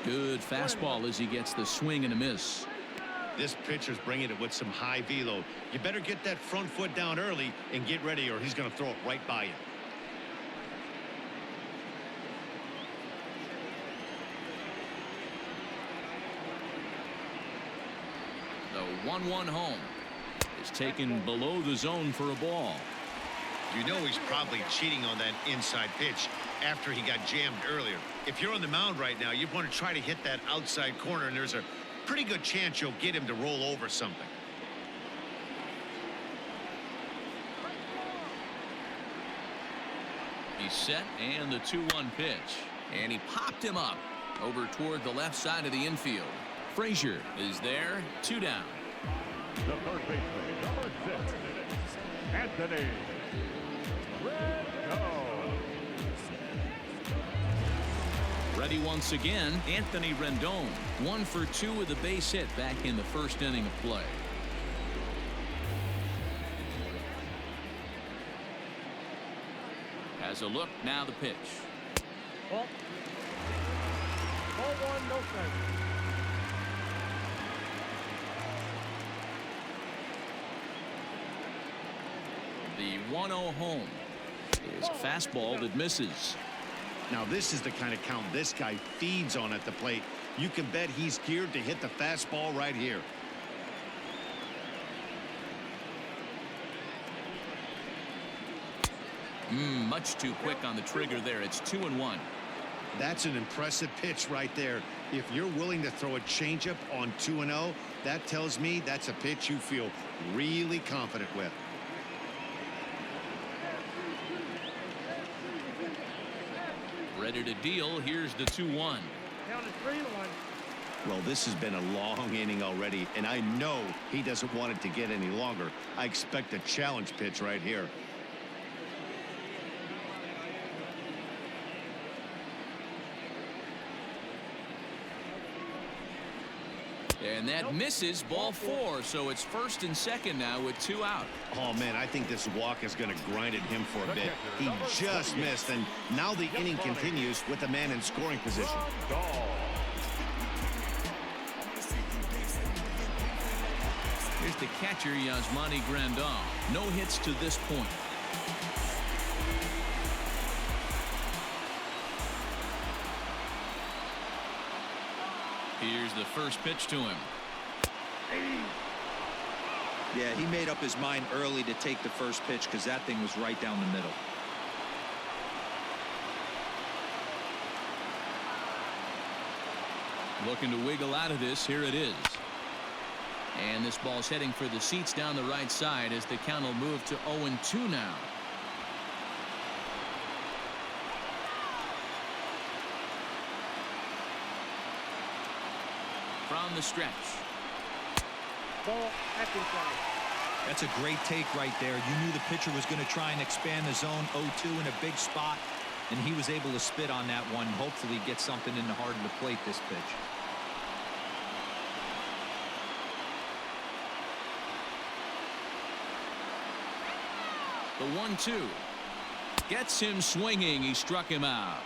Good fastball as he gets the swing and a miss. This pitcher's bringing it with some high velo. You better get that front foot down early and get ready, or he's going to throw it right by you. The 1-1 home is taken below the zone for a ball. You know he's probably cheating on that inside pitch after he got jammed earlier. If you're on the mound right now, you want to try to hit that outside corner, and there's a pretty good chance you'll get him to roll over something. He's set, and the 2-1 pitch. And he popped him up over toward the left side of the infield. Frazier is there, 2 down. The third baseman, number 6, Anthony Rendon. Ready once again, Anthony Rendon. 1 for 2 with a base hit back in the first inning of play. Has a look, now the pitch. Ball 1, no strike. The 1-0 home is a fastball that misses. Now this is the kind of count this guy feeds on at the plate. You can bet he's geared to hit the fastball right here. Much too quick on the trigger there. It's 2-1. That's an impressive pitch right there. If you're willing to throw a changeup on 2-0, that tells me that's a pitch you feel really confident with. Ready to deal. Here's the 2-1. Down to 3-1. Well, this has been a long inning already, and I know he doesn't want it to get any longer. I expect a challenge pitch right here. And that misses, ball 4. So it's first and second now with 2 out. Oh, man, I think this walk is going to grind at him for a bit. He just missed, and now the inning continues with the man in scoring position. Here's the catcher, Yasmani Grandal. No hits to this point. Here's the first pitch to him. Yeah, he made up his mind early to take the first pitch because that thing was right down the middle. Looking to wiggle out of this. Here it is. And this ball's heading for the seats down the right side as the count will move to 0-2 now. From the stretch. Ball at the side. That's a great take right there. You knew the pitcher was going to try and expand the zone 0-2 in a big spot, and he was able to spit on that one. Hopefully get something in the heart of the plate this pitch. The 1-2 gets him swinging. He struck him out.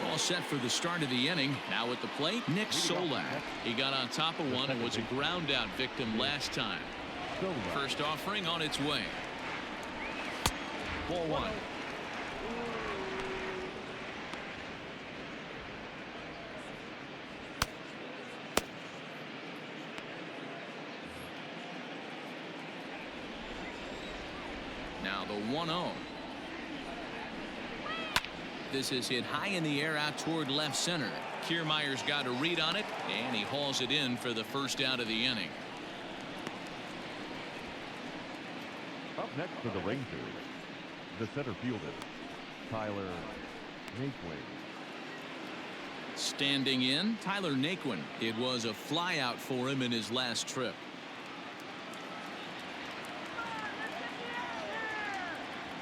All set for the start of the inning. Now at the plate, Nick Solak. He got on top of one and was a ground out victim last time. First offering on its way. Ball 1. Now the 1-0. This is hit high in the air out toward left center. Kiermaier's got a read on it, and he hauls it in for the first out of the inning. Up next for the Rangers, the center fielder, Tyler Naquin. Standing in, Tyler Naquin. It was a flyout for him in his last trip.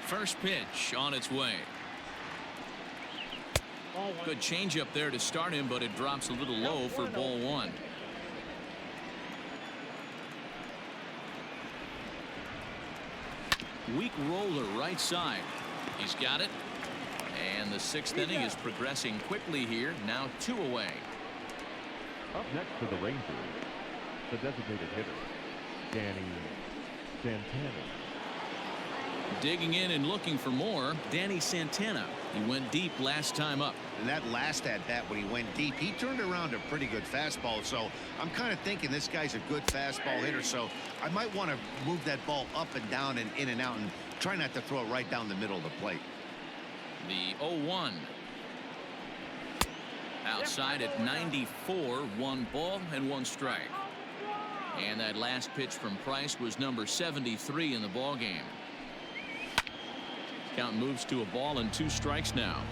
First pitch on its way. Good changeup there to start him, but it drops a little low for ball 1. Weak roller right side. He's got it. And the 6th inning is progressing quickly here. Now 2 away. Up next for the Rangers, the designated hitter, Danny Santana. Digging in and looking for more, Danny Santana. He went deep last time up. And that last at bat when he went deep, he turned around a pretty good fastball. So I'm kind of thinking this guy's a good fastball hitter. So I might want to move that ball up and down and in and out and try not to throw it right down the middle of the plate. The 0-1. Outside at 94, 1 ball and 1 strike. And that last pitch from Price was number 73 in the ball game. Count moves to a ball and 2 strikes now.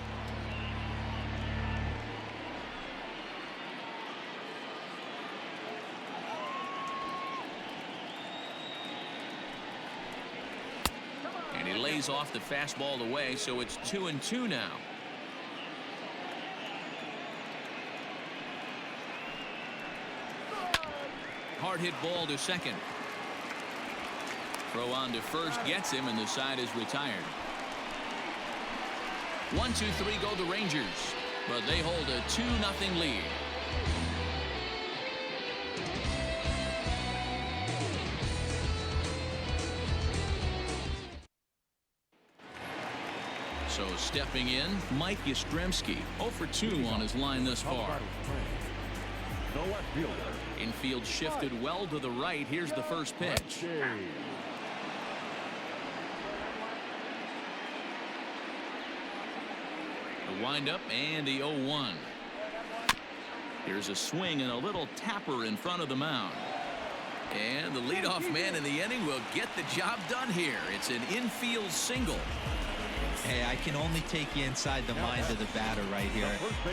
And he lays off the fastball away, so it's 2-2 now. Hard hit ball to second. Throw on to first gets him, and the side is retired. 1-2-3 go the Rangers, but they hold a 2-0 lead. So stepping in, Mike Yastrzemski, 0 for 2 on his line thus far. The left fielder. Infield shifted well to the right. Here's the first pitch. The windup and the 0-1. Here's a swing and a little tapper in front of the mound. And the leadoff man in the inning will get the job done here. It's an infield single. Hey, I can only take you inside the mind of the batter right here.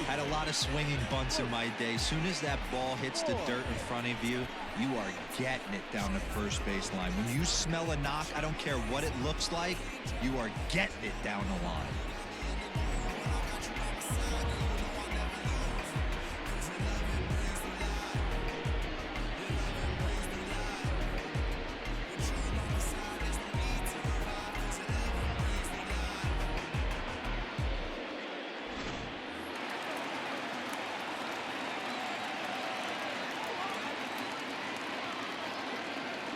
Had a lot of swinging bunts in my day. Soon as that ball hits the dirt in front of you, you are getting it down the first base line. When you smell a knock, I don't care what it looks like, you are getting it down the line.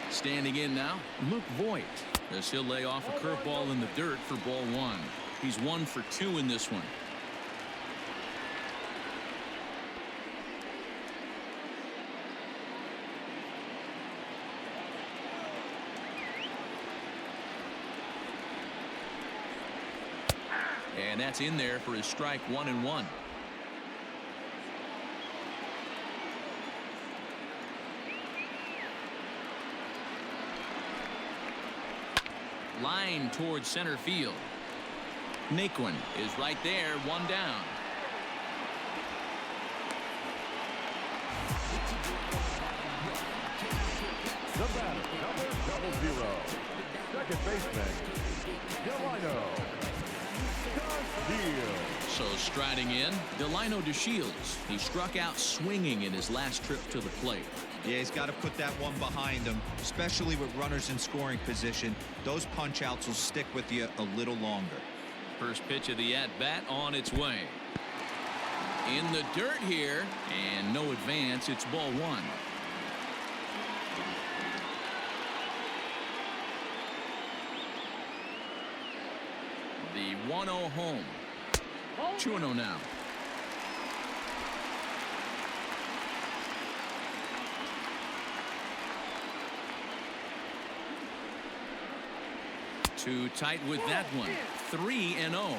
Standing in now, Luke Voigt, as he'll lay off a curveball in the dirt for ball 1. He's 1 for 2 in this one. And that's in there for his strike 1-1. Line towards center field. Naquin is right there, 1 down. The batter, number 00. Second baseman, Delino. So striding in, Delino DeShields. He struck out swinging in his last trip to the plate. Yeah, he's got to put that one behind him, especially with runners in scoring position. Those punch outs will stick with you a little longer. First pitch of the at-bat on its way. In the dirt here, and no advance. It's ball 1. The 1-0 home. 2-0 now. Too tight with that one. 3-0.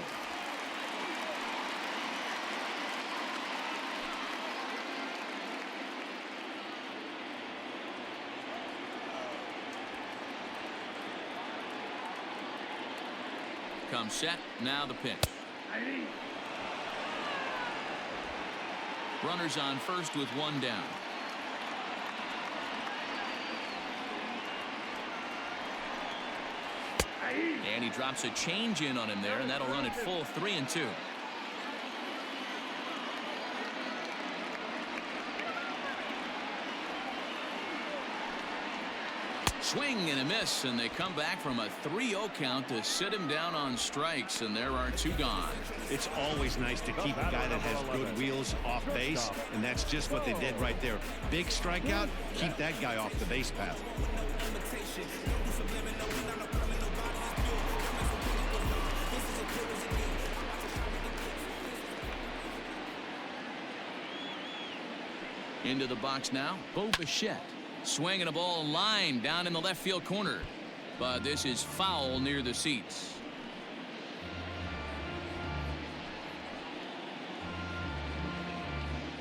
Come set. Now the pitch. Runners on first with 1 down. And he drops a change in on him there, and that'll run it full 3-2. Swing and a miss, and they come back from a 3-0 count to sit him down on strikes, and there are 2 gone. It's always nice to keep a guy that has good wheels off base, and that's just what they did right there. Big strikeout, keep that guy off the base path. Into the box now, Bo Bichette. Swinging a ball line down in the left field corner. But this is foul near the seats.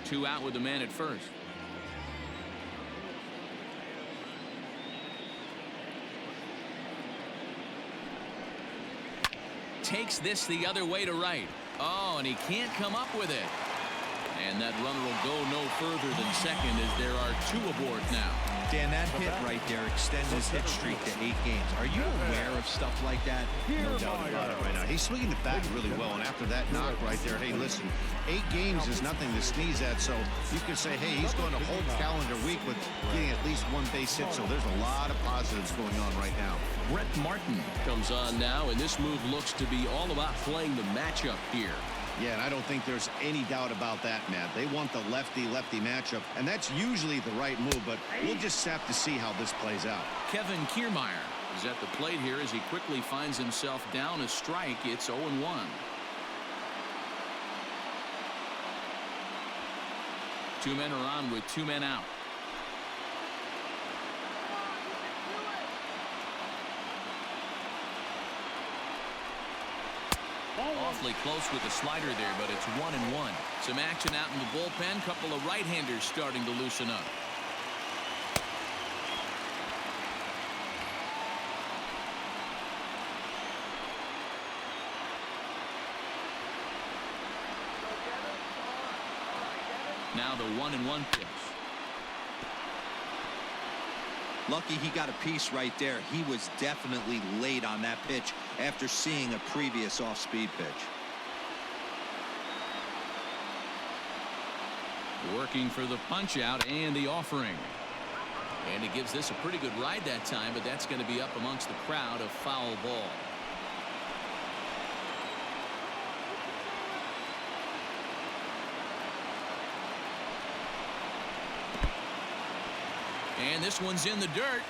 Two out with the man at first. Takes this the other way to right. Oh, and he can't come up with it. And that runner will go no further than second as there are 2 aboard now. Dan, that hit right there extends his hit streak to 8 games. Are you aware of stuff like that? No doubt about it right now. He's swinging the bat really well, and after that knock right there, hey, listen, 8 games is nothing to sneeze at, so you can say, hey, he's going a whole calendar week with getting at least 1 base hit, so there's a lot of positives going on right now. Brett Martin comes on now, and this move looks to be all about playing the matchup here. Yeah, and I don't think there's any doubt about that, Matt. They want the lefty-lefty matchup, and that's usually the right move, but we'll just have to see how this plays out. Kevin Kiermaier is at the plate here as he quickly finds himself down a strike. It's 0-1. Two men are on with 2 men out. Awfully close with the slider there, but it's 1-1. Some action out in the bullpen. Couple of right-handers starting to loosen up. Now the 1-1 pitch. Lucky he got a piece right there. He was definitely late on that pitch after seeing a previous off-speed pitch. Working for the punch out and the offering. And he gives this a pretty good ride that time, but that's going to be up amongst the crowd. A foul ball. And this one's in the dirt.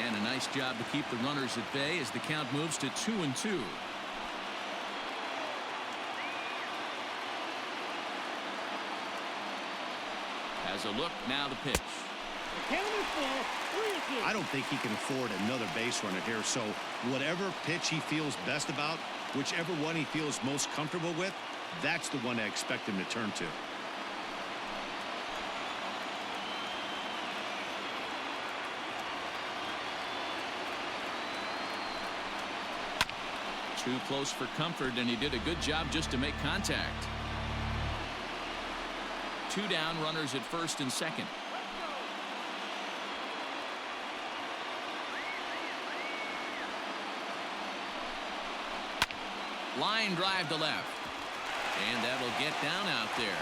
And a nice job to keep the runners at bay as the count moves to 2-2. Has a look, now the pitch. I don't think he can afford another base runner here, so whatever pitch he feels best about, whichever one he feels most comfortable with, that's the one I expect him to turn to. Too close for comfort, and he did a good job just to make contact. 2 down, runners at first and second. Line drive to left. And that'll get down out there.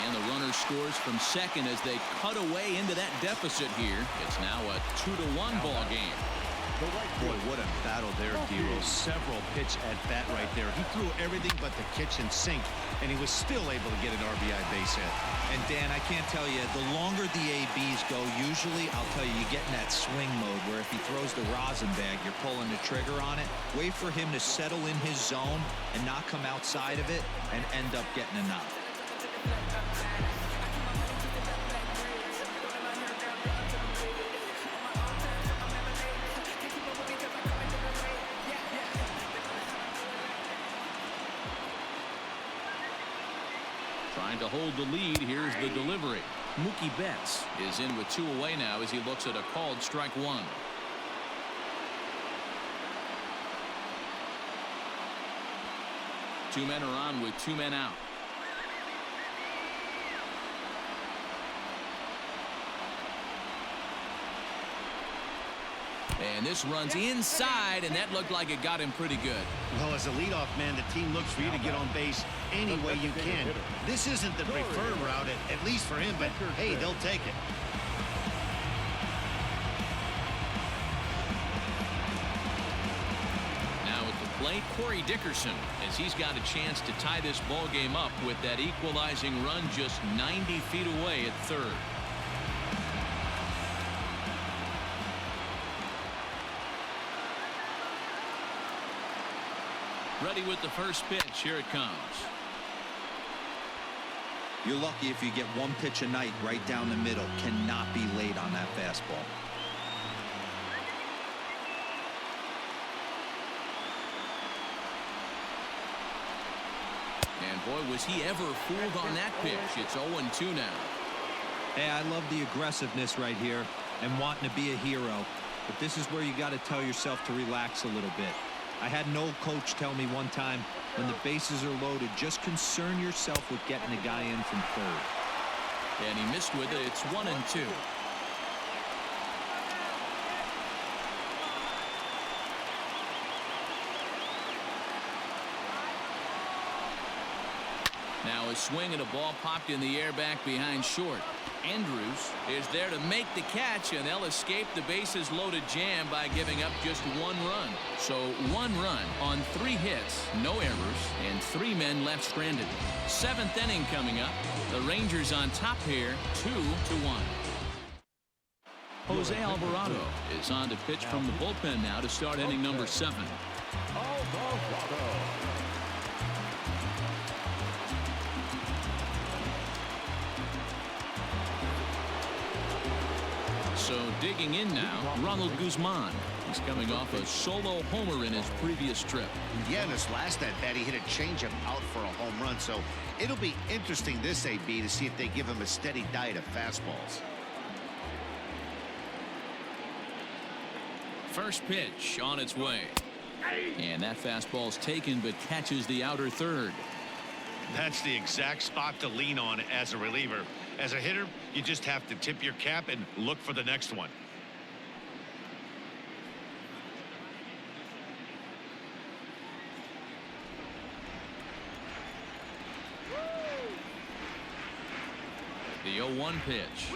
And the runner scores from second as they cut away into that deficit here. It's now a 2-1 ball game. Boy, what a battle there, D-Rose. Several pitch at bat right there. He threw everything but the kitchen sink, and he was still able to get an RBI base hit. And Dan, I can't tell you, the longer the ABs go, usually, I'll tell you, you get in that swing mode where if he throws the rosin bag, you're pulling the trigger on it. Wait for him to settle in his zone and not come outside of it and end up getting a knock. Trying to hold the lead. Here's the delivery. Mookie Betts is in with 2 away now as he looks at a called strike 1. Two men are on with 2 men out. And this runs inside, and that looked like it got him pretty good. Well, as a leadoff man, the team looks for you to get on base any way you can. This isn't the preferred route, at least for him, but hey, they'll take it. plate, Corey Dickerson, as he's got a chance to tie this ball game up with that equalizing run just 90 feet away at third. Ready with the first pitch. Here it comes. You're lucky if you get one pitch a night right down the middle. Cannot be late on that fastball. And boy, was he ever fooled on that pitch. It's 0-2 now. Hey, I love the aggressiveness right here and wanting to be a hero. But this is where you got to tell yourself to relax a little bit. I had an old coach tell me one time, when the bases are loaded, just concern yourself with getting a guy in from third. And he missed with it. It's 1-2. Now a swing and a ball popped in the air back behind short. Andrews is there to make the catch, and they'll escape the bases loaded jam by giving up just one run. So 1 run on 3 hits, no errors, and 3 men left stranded. 7th inning coming up. The Rangers on top here, 2-1. Jose Alvarado is on to pitch from the bullpen now to start inning number 7. So digging in now, Ronald Guzman. He's coming off a solo homer in his previous trip. Yeah, in his last at bat, he hit a changeup out for a home run. So it'll be interesting this AB to see if they give him a steady diet of fastballs. First pitch on its way. And that fastball's taken but catches the outer third. That's the exact spot to lean on as a reliever. As a hitter, you just have to tip your cap and look for the next one. The 0-1 pitch.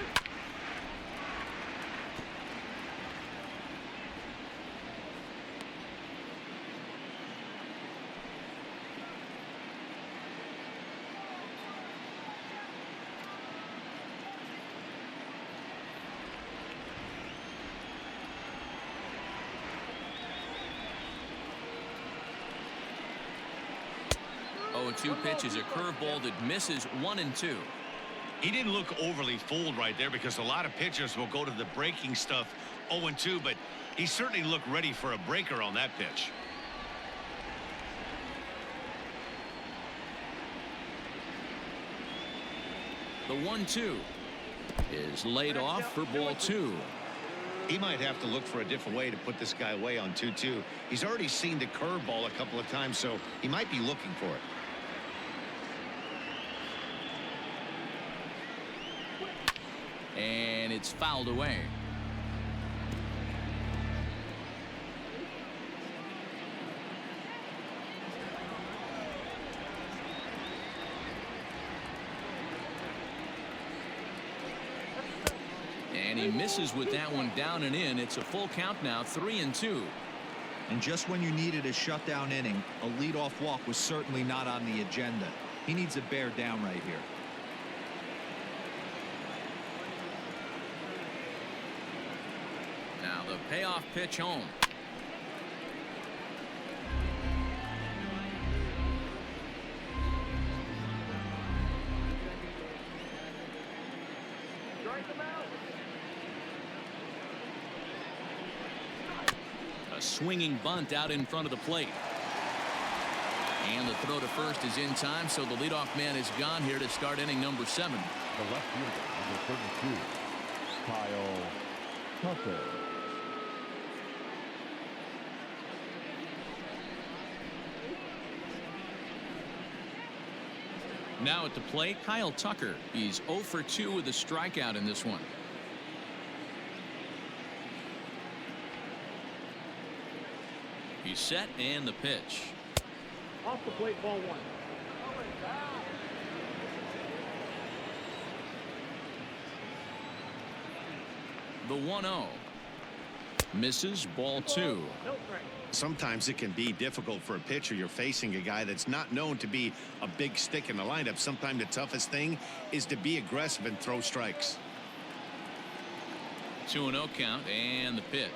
A 2 pitch is a curveball that misses 1-2. He didn't look overly fooled right there because a lot of pitchers will go to the breaking stuff 0-2, but he certainly looked ready for a breaker on that pitch. The 1-2 is laid off for ball 2. He might have to look for a different way to put this guy away on 2-2. He's already seen the curveball a couple of times, so he might be looking for it. And it's fouled away. And he misses with that one down and in. It's a full count now, 3-2. And just when you needed a shutdown inning, a leadoff walk was certainly not on the agenda. He needs to bear down right here. Now the payoff pitch home. A swinging bunt out in front of the plate. And the throw to first is in time, so the leadoff man is gone here to start inning number 7. The left fielder, number 32, Kyle Tucker. Now at the plate, Kyle Tucker. He's 0 for 2 with a strikeout in this one. He's set, and the pitch. Off the plate, ball 1. The 1-0. Misses. Ball 2. No strike. Sometimes it can be difficult for a pitcher. You're facing a guy that's not known to be a big stick in the lineup. Sometimes the toughest thing is to be aggressive and throw strikes. 2-0 count, and the pitch.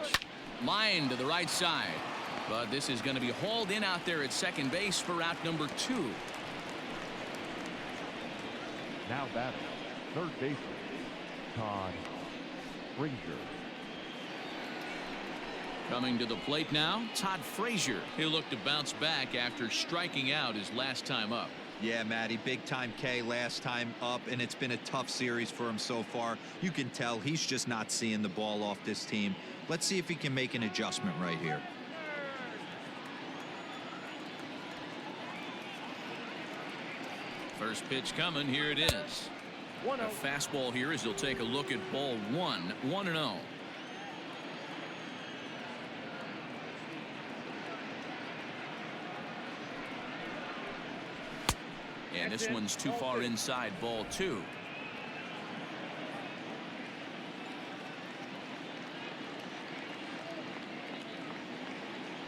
Line to the right side. But this is going to be hauled in out there at second base for out number 2. Now batting, third baseman, Todd Frazier. Coming to the plate now, Todd Frazier. He'll look to bounce back after striking out his last time up. Yeah, Matty, big time K last time up, and it's been a tough series for him so far. You can tell he's just not seeing the ball off this team. Let's see if he can make an adjustment right here. First pitch coming. Here it is. A fastball here as he'll take a look at ball 1. 1-0. And this one's too far inside. Ball 2.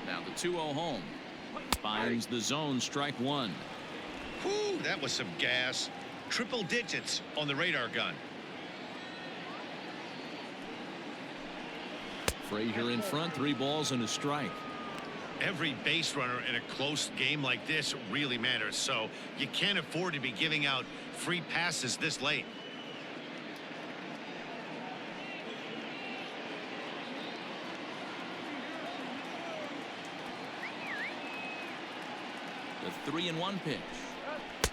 Now the 2-0 home. Finds the zone. Strike 1. Whew, that was some gas. Triple digits on the radar gun. Frazier in front. 3 balls and a strike. Every base runner in a close game like this really matters, so you can't afford to be giving out free passes this late. The 3-1 pitch.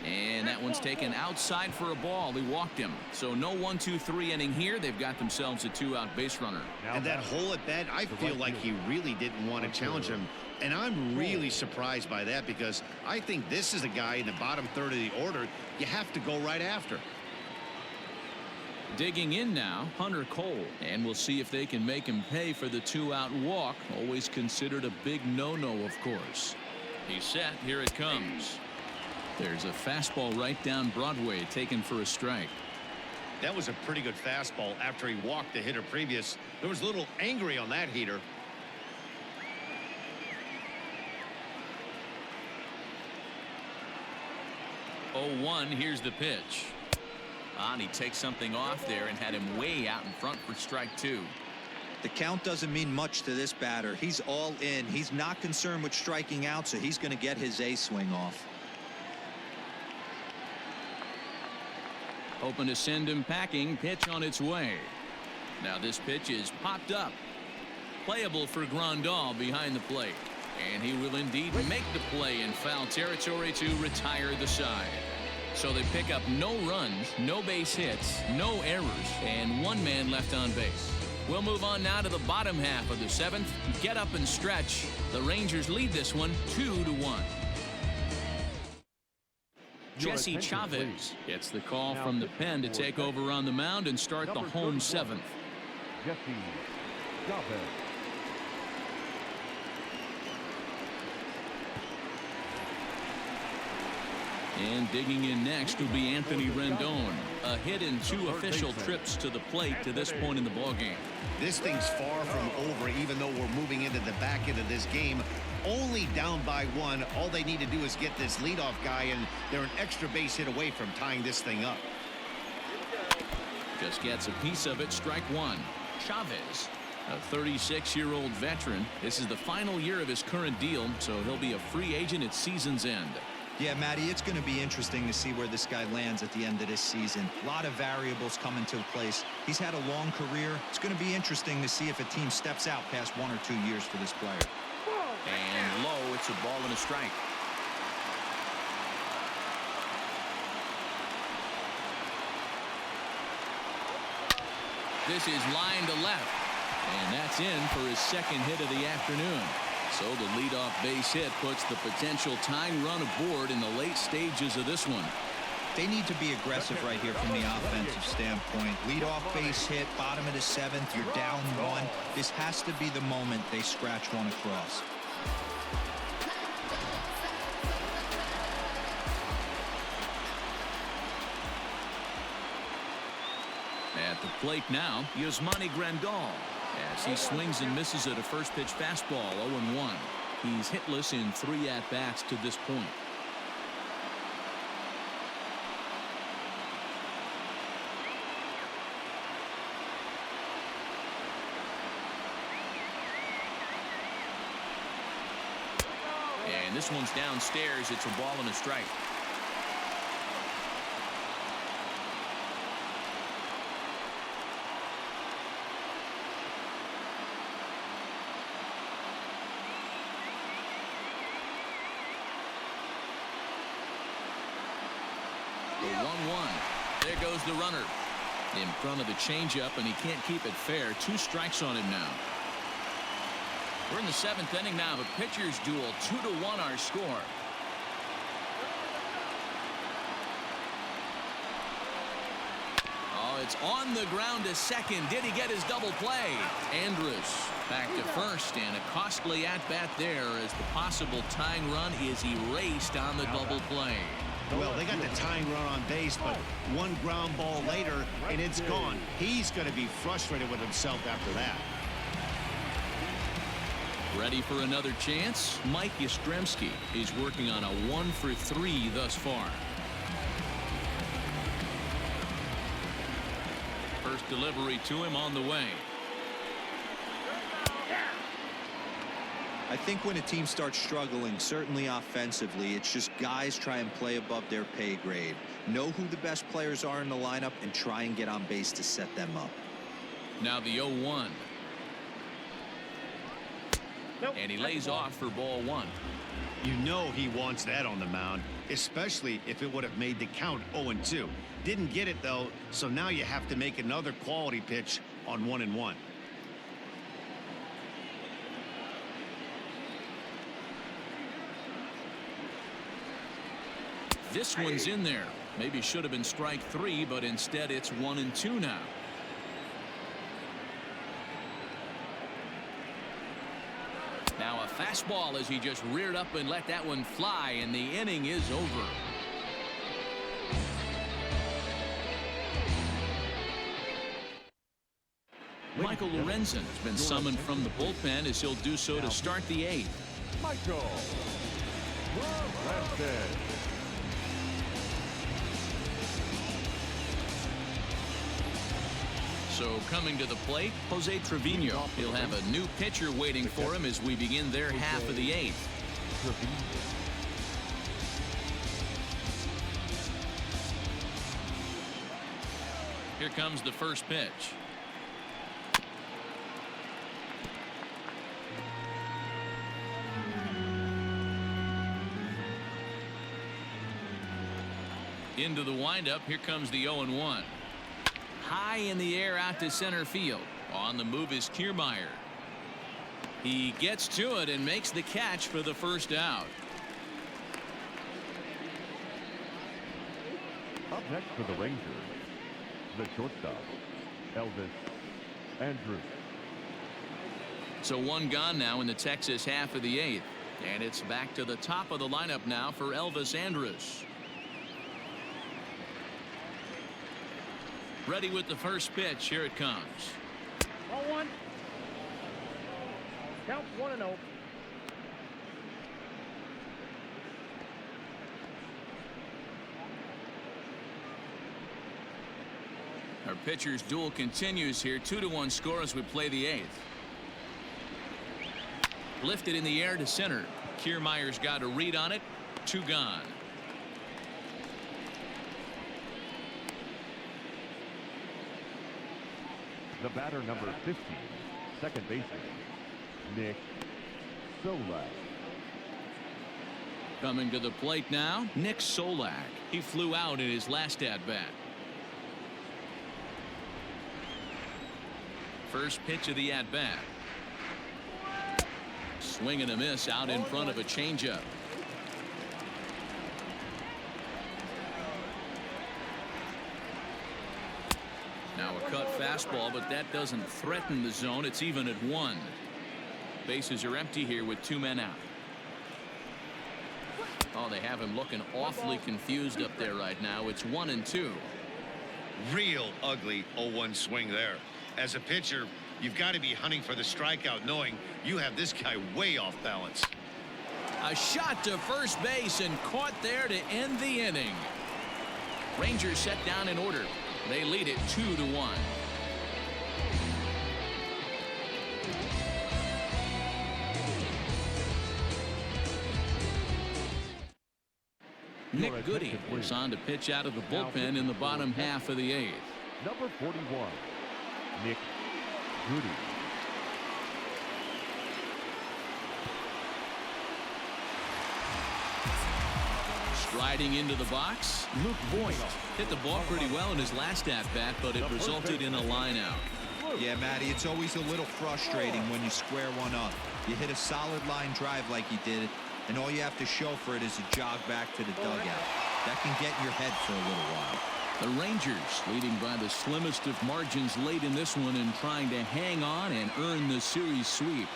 And that one's taken outside for a ball. He walked him. So no 1-2-3 inning here. They've got themselves a 2-out base runner. And that hole at bat, I feel like he really didn't want to challenge him. And I'm really surprised by that because I think this is a guy in the bottom third of the order you have to go right after. Digging in now, Hunter Cole. And we'll see if they can make him pay for the 2-out walk. Always considered a big no-no, of course. He's set. Here it comes. There's a fastball right down Broadway taken for a strike. That was a pretty good fastball after he walked the hitter previous. There was a little angry on that heater. Oh, 1. Here's the pitch. And he takes something off there and had him way out in front for strike 2. The count doesn't mean much to this batter. He's all in. He's not concerned with striking out, so he's going to get his A swing off. Hoping to send him packing. Pitch on its way. Now this pitch is popped up. Playable for Grandal behind the plate. And he will indeed make the play in foul territory to retire the side. So they pick up no runs, no base hits, no errors, and 1 man left on base. We'll move on now to the bottom half of the 7th. Get up and stretch. The Rangers lead this one 2-1. Jesse Chavez gets the call from the pen to take over on the mound and start the home 7th. Jesse Chavez. And digging in next will be Anthony Rendon. A hit in 2 official trips to the plate to this point in the ballgame. This thing's far from over, even though we're moving into the back end of this game. Only down by 1. All they need to do is get this leadoff guy, and they're an extra base hit away from tying this thing up. Just gets a piece of it. Strike 1. Chavez, a 36-year-old veteran. This is the final year of his current deal, so he'll be a free agent at season's end. Yeah, Matty, it's going to be interesting to see where this guy lands at the end of this season. A lot of variables come into place. He's had a long career. It's going to be interesting to see if a team steps out past 1 or 2 years for this player. And low, it's a ball and a strike. This is line to left. And that's in for his second hit of the afternoon. So the leadoff base hit puts the potential tying run aboard in the late stages of this one. They need to be aggressive right here from the offensive standpoint. Leadoff base hit, bottom of the 7th, you're down 1. This has to be the moment they scratch one across. At the plate now, Yasmani Grandal, as he swings and misses at a first pitch fastball. 0-1. He's hitless in 3 at-bats to this point. And this one's downstairs. It's a ball and a strike. The 1-1. There goes the runner in front of the changeup, and he can't keep it fair. 2 strikes on him now. We're in the 7th inning now. The pitchers duel. 2-1 our score. Oh, it's on the ground to second. Did he get his double play? Andrus back to first, and a costly at-bat there as the possible tying run is erased on the double play. Well, they got the tying run on base, but 1 ground ball later, and it's gone. He's going to be frustrated with himself after that. Ready for another chance? Mike Yastrzemski is working on a 1-for-3 thus far. First delivery to him on the way. I think when a team starts struggling, certainly offensively, it's just guys try and play above their pay grade. Know who the best players are in the lineup and try and get on base to set them up. Now the 0-1. And he lays off for ball 1. You know he wants that on the mound, especially if it would have made the count 0-2. Didn't get it, though, so now you have to make another quality pitch on 1-1. This one's in there. Maybe should have been strike 3, but instead it's 1-2 now. Now a fastball as he just reared up and let that one fly, and the inning is over. Michael Lorenzen has been summoned from the bullpen as he'll do so to start the 8th. Michael Lorenzen. So coming to the plate, Jose Trevino. He'll have a new pitcher waiting for him as we begin their half of the 8th. Here comes the first pitch. Into the windup. Here comes the 0-1. High in the air out to center field. On the move is Kiermaier. He gets to it and makes the catch for the first out. Up next for the Rangers, the shortstop, Elvis Andrus. So 1 gone now in the Texas half of the 8th. And it's back to the top of the lineup now for Elvis Andrus. Ready with the first pitch. Here it comes. Ball 1. Count 1-0. Our pitcher's duel continues here. 2-1 score as we play the 8th. Lifted in the air to center. Kiermaier's got a read on it. 2 gone. The batter, number 15, second baseman, Nick Solak. Coming to the plate now, Nick Solak. He flew out in his last at-bat. First pitch of the at-bat. Swing and a miss out in front of a changeup. Now a cut fastball, but that doesn't threaten the zone. It's even at 1. Bases are empty here with 2 men out. Oh, they have him looking awfully confused up there right now. It's 1-2. Real ugly 0-1 swing there. As a pitcher, you've got to be hunting for the strikeout, knowing you have this guy way off balance. A shot to first base and caught there to end the inning. Rangers set down in order. They lead it 2-1. Nick Goody is on to pitch out of the bullpen in the bottom half of the 8th. Number 41, Nick Goody. Striding into the box, Luke Voigt hit the ball pretty well in his last at-bat, but it resulted in a line-out. Yeah, Matty, it's always a little frustrating when you square one up. You hit a solid line drive like he did, and all you have to show for it is a jog back to the dugout. That can get in your head for a little while. The Rangers leading by the slimmest of margins late in this one and trying to hang on and earn the series sweep.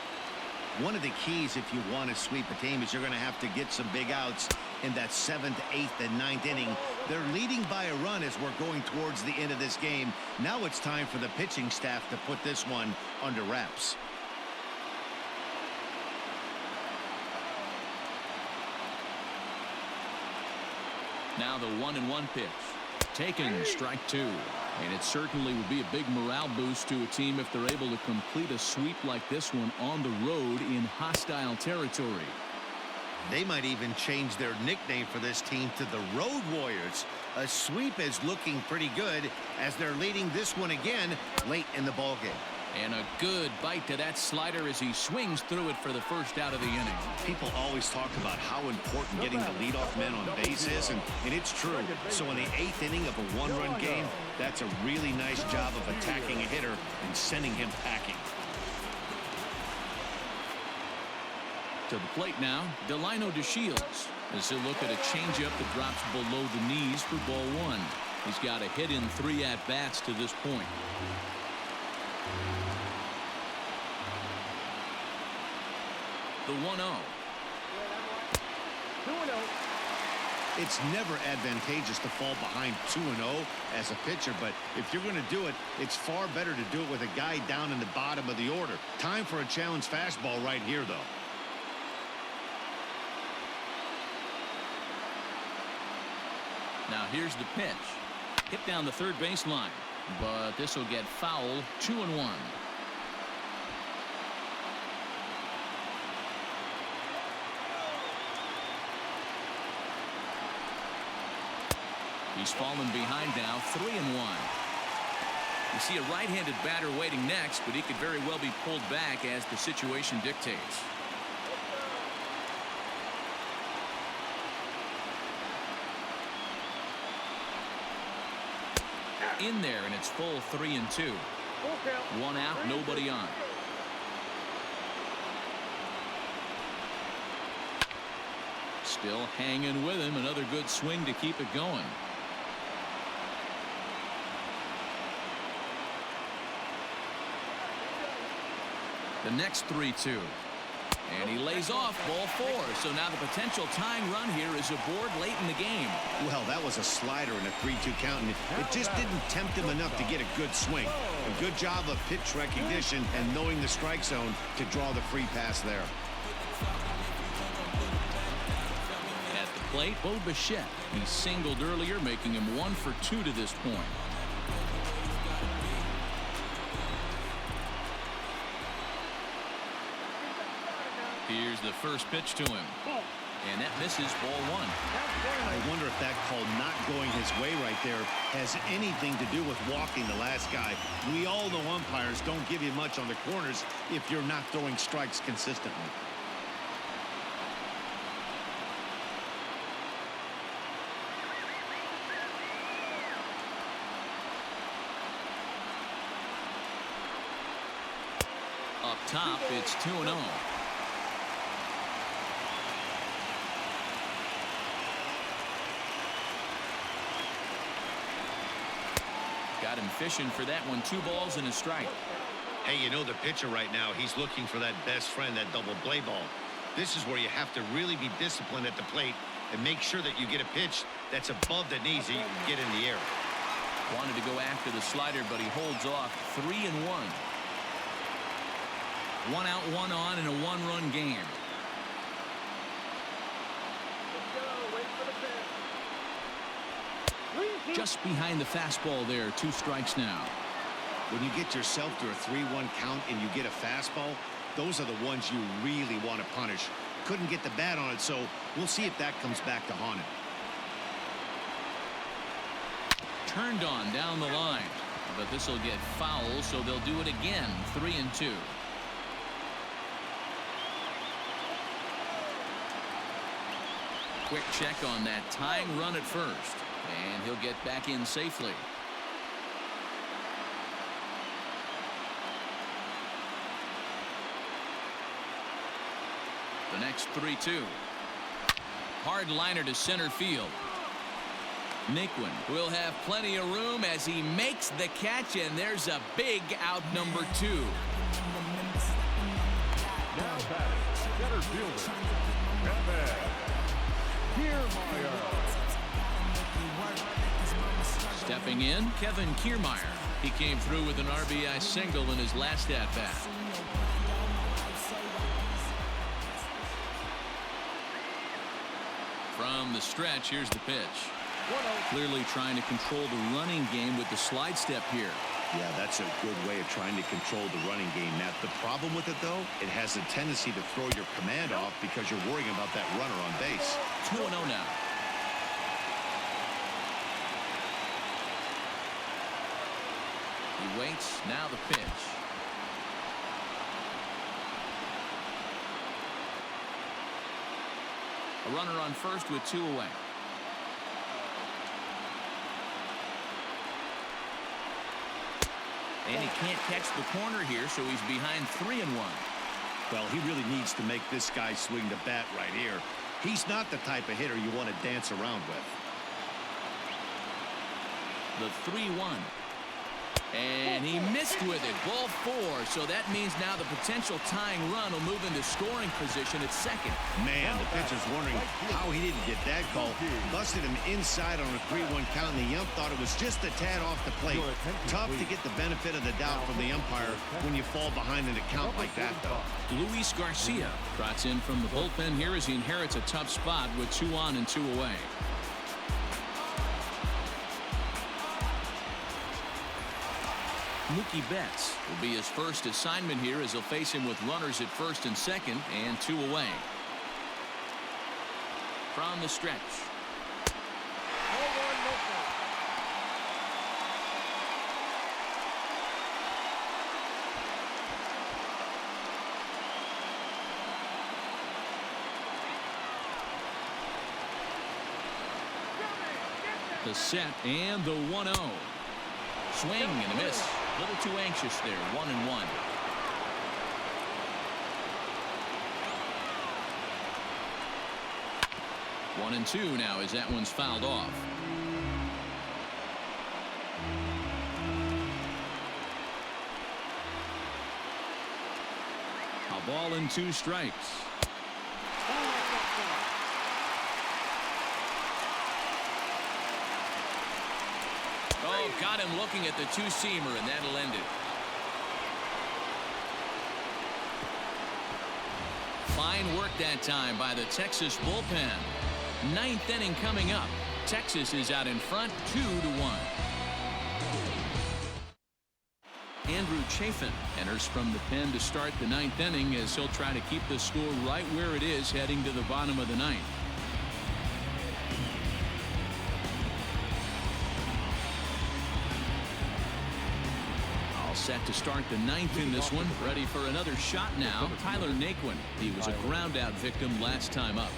One of the keys if you want to sweep a team is you're going to have to get some big outs in that 7th, 8th, and 9th inning. They're leading by a run as we're going towards the end of this game. Now it's time for the pitching staff to put this one under wraps. Now the 1-1 pitch. Taken, strike 2. And it certainly would be a big morale boost to a team if they're able to complete a sweep like this one on the road in hostile territory. They might even change their nickname for this team to the Road Warriors. A sweep is looking pretty good as they're leading this one again late in the ballgame. And a good bite to that slider as he swings through it for the first out of the inning. People always talk about how important getting the leadoff men on base is, and it's true. So in the 8th inning of a 1-run game, that's a really nice job of attacking a hitter and sending him packing. To the plate now, Delino DeShields as he'll look at a changeup that drops below the knees for ball 1. He's got a hit in 3 at-bats to this point. The 1-0. 2-0. It's never advantageous to fall behind 2-0 as a pitcher, but if you're going to do it, it's far better to do it with a guy down in the bottom of the order. Time for a challenge fastball right here, though. Now here's the pitch. Hit down the third baseline, but this will get foul. 2-1. He's fallen behind now. 3-1. You see a right-handed batter waiting next, but he could very well be pulled back as the situation dictates. In there, and it's full 3-2. 1 out, nobody on. Still hanging with him. Another good swing to keep it going. The next 3-2. And he lays off ball 4. So now the potential tying run here is aboard late in the game. Well, that was a slider in a 3-2 count, and it just didn't tempt him enough to get a good swing. A good job of pitch recognition and knowing the strike zone to draw the free pass there. At the plate, Bo Bichette. He singled earlier, making him 1 for 2 to this point. Here's the first pitch to him. And that misses ball 1. I wonder if that call not going his way right there has anything to do with walking the last guy. We all know umpires don't give you much on the corners if you're not throwing strikes consistently. Up top, it's 2-0. Got him fishing for that one. 2 balls and a strike. Hey, you know the pitcher right now, he's looking for that best friend, that double play ball. This is where you have to really be disciplined at the plate and make sure that you get a pitch that's above the knees that you can get in the air. Wanted to go after the slider, but he holds off. 3-1. 1 out, 1 on in a 1-run game. Just behind the fastball there. 2 strikes now. When you get yourself to a 3-1 count and you get a fastball, those are the ones you really want to punish. Couldn't get the bat on it, so we'll see if that comes back to haunt him. Turned on down the line, but this will get foul, so they'll do it again. 3-2. Quick check on that tying run at first, and he'll get back in safely. The next 3-2. Hard liner to center field. Naquin will have plenty of room as he makes the catch, and there's a big out, number 2. Now batting, center fielder, Kevin Kiermaier. Stepping in, Kevin Kiermaier. He came through with an RBI single in his last at-bat. From the stretch, here's the pitch. Clearly trying to control the running game with the slide step here. Yeah, that's a good way of trying to control the running game. Now, the problem with it, though, it has a tendency to throw your command off because you're worrying about that runner on base. 2-0 now. He waits. Now the pitch. A runner on first with 2 away. And he can't catch the corner here, so he's behind 3-1. Well, he really needs to make this guy swing the bat right here. He's not the type of hitter you want to dance around with. The 3-1. And he missed with it. Ball 4. So that means now the potential tying run will move into scoring position at second. Man, the pitcher's wondering how he didn't get that call. Busted him inside on a 3-1 count, and the ump thought it was just a tad off the plate. Tough to get the benefit of the doubt from the umpire when you fall behind in a count like that, though. Luis Garcia trots in from the bullpen here as he inherits a tough spot with 2 on and 2 away. Mookie Betts will be his first assignment here as he'll face him with runners at first and second and 2 away. From the stretch. The set and the 1-0. Swing and a miss. A little too anxious there. 1-1. One and 2 now as that one's fouled off. A ball and 2 strikes. Oh, got him looking at the 2-seamer, and that'll end it. Fine work that time by the Texas bullpen. 9th inning coming up. Texas is out in front 2-1. Andrew Chafin enters from the pen to start the 9th inning as he'll try to keep the score right where it is heading to the bottom of the 9th. Set to start the 9th in this one. Ready for another shot now. Tyler Naquin. He was a ground out victim last time up.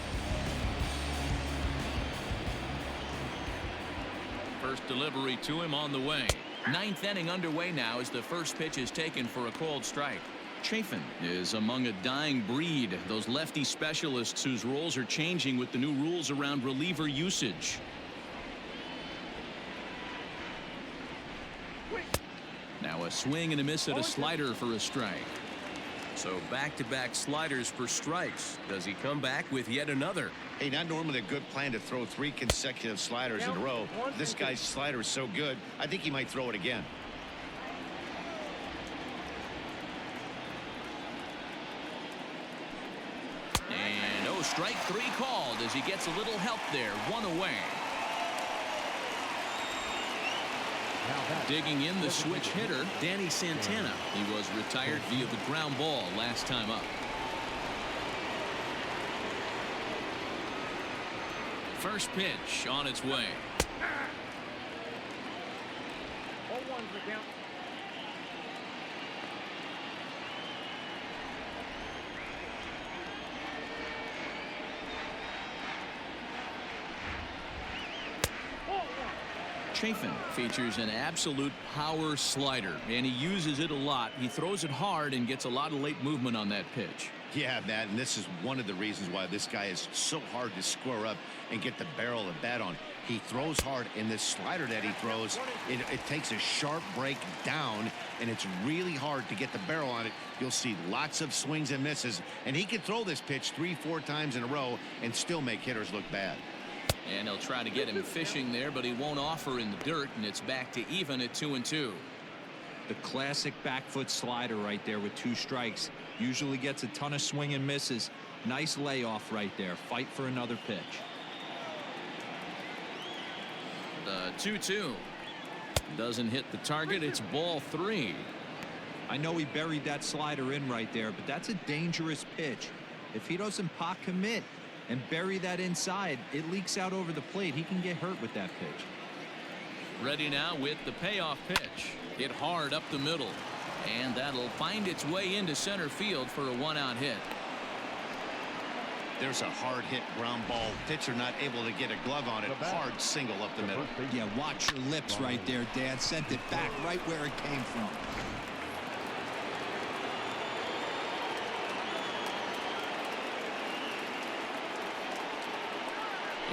First delivery to him on the way. 9th inning underway now as the first pitch is taken for a called strike. Chafin is among a dying breed. Those lefty specialists whose roles are changing with the new rules around reliever usage. Now a swing and a miss at a slider for a strike. So back-to-back sliders for strikes. Does he come back with yet another? Hey, not normally a good plan to throw 3 consecutive sliders in a row. This guy's slider is so good, I think he might throw it again. And strike 3 called as he gets a little help there. 1 away. Digging in the switch hitter, Danny Santana. He was retired via the ground ball last time up. First pitch on its way. 0-1's the count. Chafin features an absolute power slider, and he uses it a lot. He throws it hard and gets a lot of late movement on that pitch. Yeah, Matt, and this is one of the reasons why this guy is so hard to square up and get the barrel of bat on. He throws hard, and this slider that he throws, it takes a sharp break down, and it's really hard to get the barrel on it. You'll see lots of swings and misses, and he can throw this pitch 3-4 times in a row and still make hitters look bad. And he'll try to get him fishing there, but he won't offer in the dirt, and it's back to even at 2-2. The classic back foot slider right there with 2 strikes. Usually gets a ton of swing and misses. Nice layoff right there. Fight for another pitch. The 2-2 doesn't hit the target. It's ball 3. I know he buried that slider in right there, but that's a dangerous pitch. If he doesn't pot commit and bury that inside, it leaks out over the plate. He can get hurt with that pitch. Ready now with the payoff pitch. Hit hard up the middle, and that'll find its way into center field for a 1-out hit. There's a hard hit ground ball. Pitcher not able to get a glove on it. Hard single up the middle. Yeah, watch your lips right there, Dad. Sent it back right where it came from.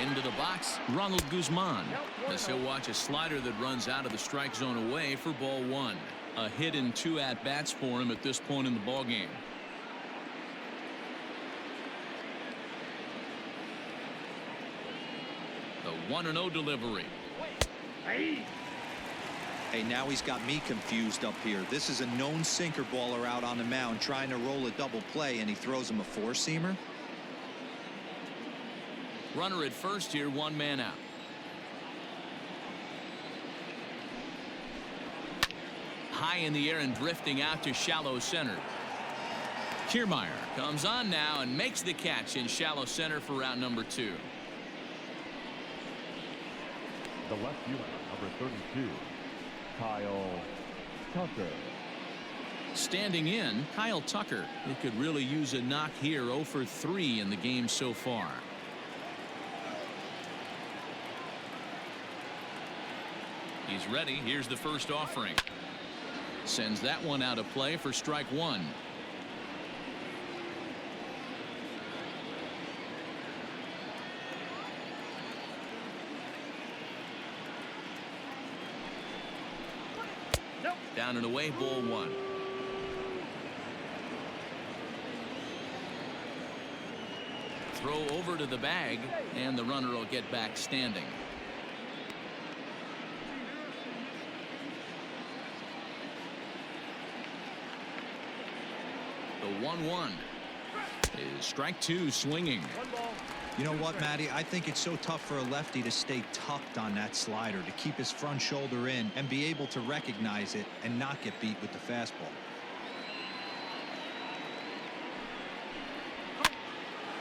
Into the box, Ronald Guzman, as he'll watch a slider that runs out of the strike zone away for ball 1. A hit in 2 at-bats for him at this point in the ballgame. The 1-0 delivery. Hey, now he's got me confused up here. This is a known sinker baller out on the mound trying to roll a double play, and he throws him a 4-seamer. Runner at first here, 1 man out. High in the air and drifting out to shallow center. Kiermaier comes on now and makes the catch in shallow center for round number 2. The left fielder, number 32, Kyle Tucker. Standing in, Kyle Tucker. It could really use a knock here. 0 for 3 in the game so far. He's ready. Here's the first offering. Sends that one out of play for strike 1. Down and away, ball 1. Throw over to the bag, and the runner will get back standing. The 1-1 is strike 2 swinging. You know what, Matty? I think it's so tough for a lefty to stay tucked on that slider, to keep his front shoulder in and be able to recognize it and not get beat with the fastball.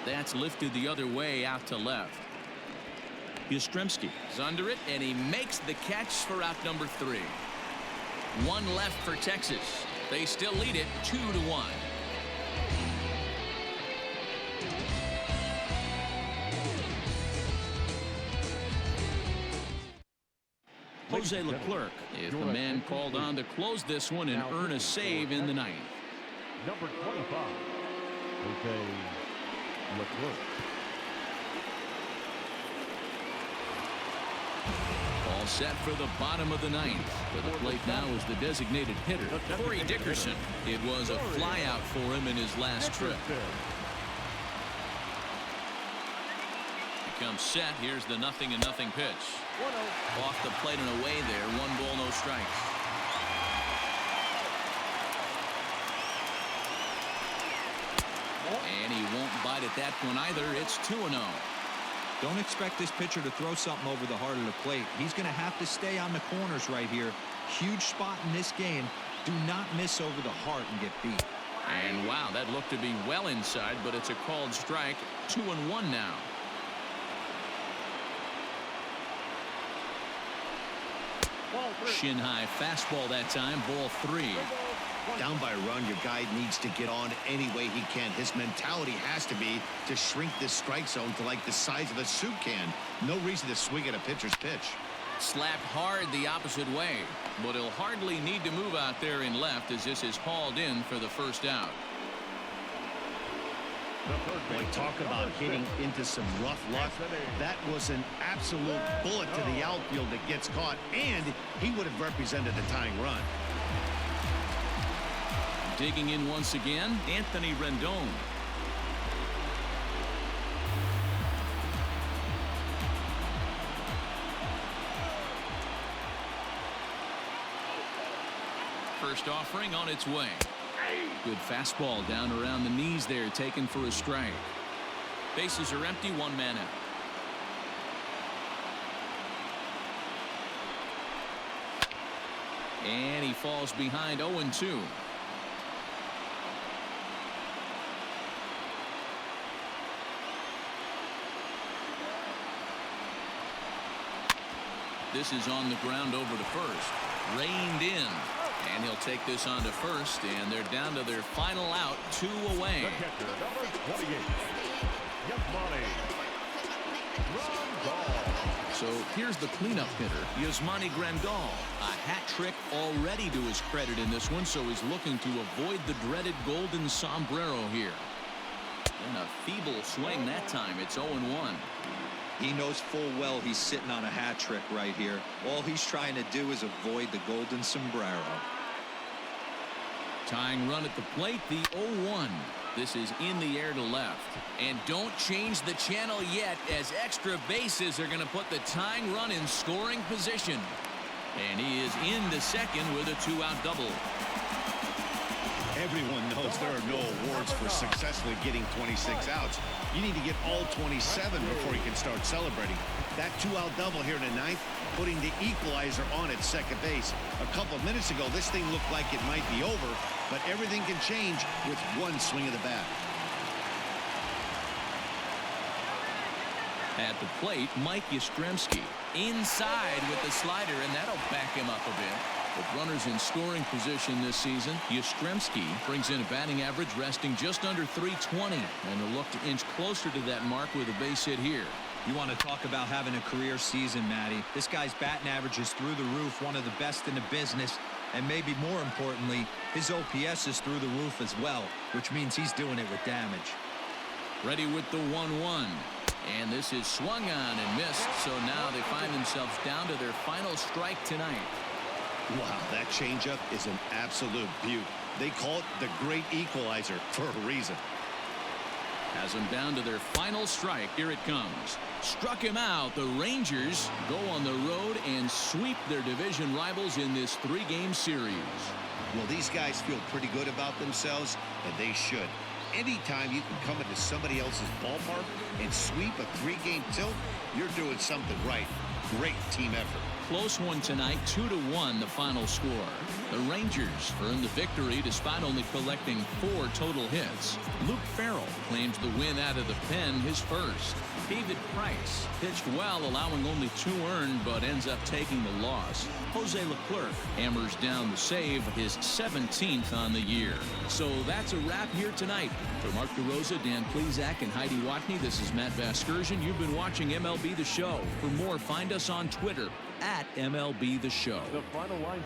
That's lifted the other way out to left. Yastrzemski is under it, and he makes the catch for out number 3. 1 left for Texas. They still lead it 2-1. Jose Leclerc is the man called on to close this one and earn a save in the 9th. Number 25, Jose Leclerc. Ball All set for the bottom of the ninth. For the plate now is the designated hitter, Corey Dickerson. It was a flyout for him in his last trip. He comes set. Here's the 0-0 pitch. Off the plate and away there. 1 ball, no strikes. And he won't bite at that one either. It's 2-0. Don't expect this pitcher to throw something over the heart of the plate. He's going to have to stay on the corners right here. Huge spot in this game. Do not miss over the heart and get beat. And wow, that looked to be well inside, but it's a called strike. 2-1 now. Shin high fastball that time. Ball 3. Down by a run, your guy needs to get on any way he can. His mentality has to be to shrink this strike zone to like the size of a soup can. No reason to swing at a pitcher's pitch. Slapped hard the opposite way, but he'll hardly need to move out there in left as this is hauled in for the first out. Boy, talk about hitting into some rough luck. That was an absolute bullet to the outfield that gets caught, and he would have represented the tying run. Digging in once again, Anthony Rendon. First offering on its way. Good fastball down around the knees there, taken for a strike. Bases are empty, 1 man out. And he falls behind 0-2. This is on the ground over to first. Reined in. And he'll take this on to first, and they're down to their final out, 2 away. The catcher, number 28, So here's the cleanup hitter, Yasmani Grandal. A hat trick already to his credit in this one, so he's looking to avoid the dreaded golden sombrero here. And a feeble swing that time. It's 0-1. He knows full well he's sitting on a hat trick right here. All he's trying to do is avoid the golden sombrero. Tying run at the plate, the 0-1. This is in the air to left. And don't change the channel yet, as extra bases are going to put the tying run in scoring position. And he is into second with a 2-out double. Everyone knows there are no awards for successfully getting 26 outs. You need to get all 27 before you can start celebrating. That 2-out double here in the ninth, putting the equalizer on at second base. A couple of minutes ago, this thing looked like it might be over, but everything can change with one swing of the bat. At the plate, Mike Yastrzemski inside with the slider, and that'll back him up a bit. With runners in scoring position this season, Yastrzemski brings in a batting average resting just under 320, and he'll look to inch closer to that mark with a base hit here. You want to talk about having a career season, Matty. This guy's batting average is through the roof, one of the best in the business, and maybe more importantly, his OPS is through the roof as well, which means he's doing it with damage. Ready with the 1-1. And this is swung on and missed, so now they find themselves down to their final strike tonight. Wow, that changeup is an absolute beaut. They call it the great equalizer for a reason. Has them down to their final strike. Here it comes. Struck him out. The Rangers go on the road and sweep their division rivals in this 3-game series. Well, these guys feel pretty good about themselves, and they should. Anytime you can come into somebody else's ballpark and sweep a 3-game tilt, you're doing something right. Great team effort. Close one tonight, 2-1 the final score. The Rangers earned the victory despite only collecting 4 total hits. Luke Farrell claims the win out of the pen, his first. David Price pitched well, allowing only 2 earned, but ends up taking the loss. Jose Leclerc hammers down the save, his 17th on the year. So that's a wrap here tonight. For Mark DeRosa, Dan Plesac, and Heidi Watney, this is Matt Vasgersian. You've been watching MLB The Show. For more, find us on Twitter @MLB The Show. The final line.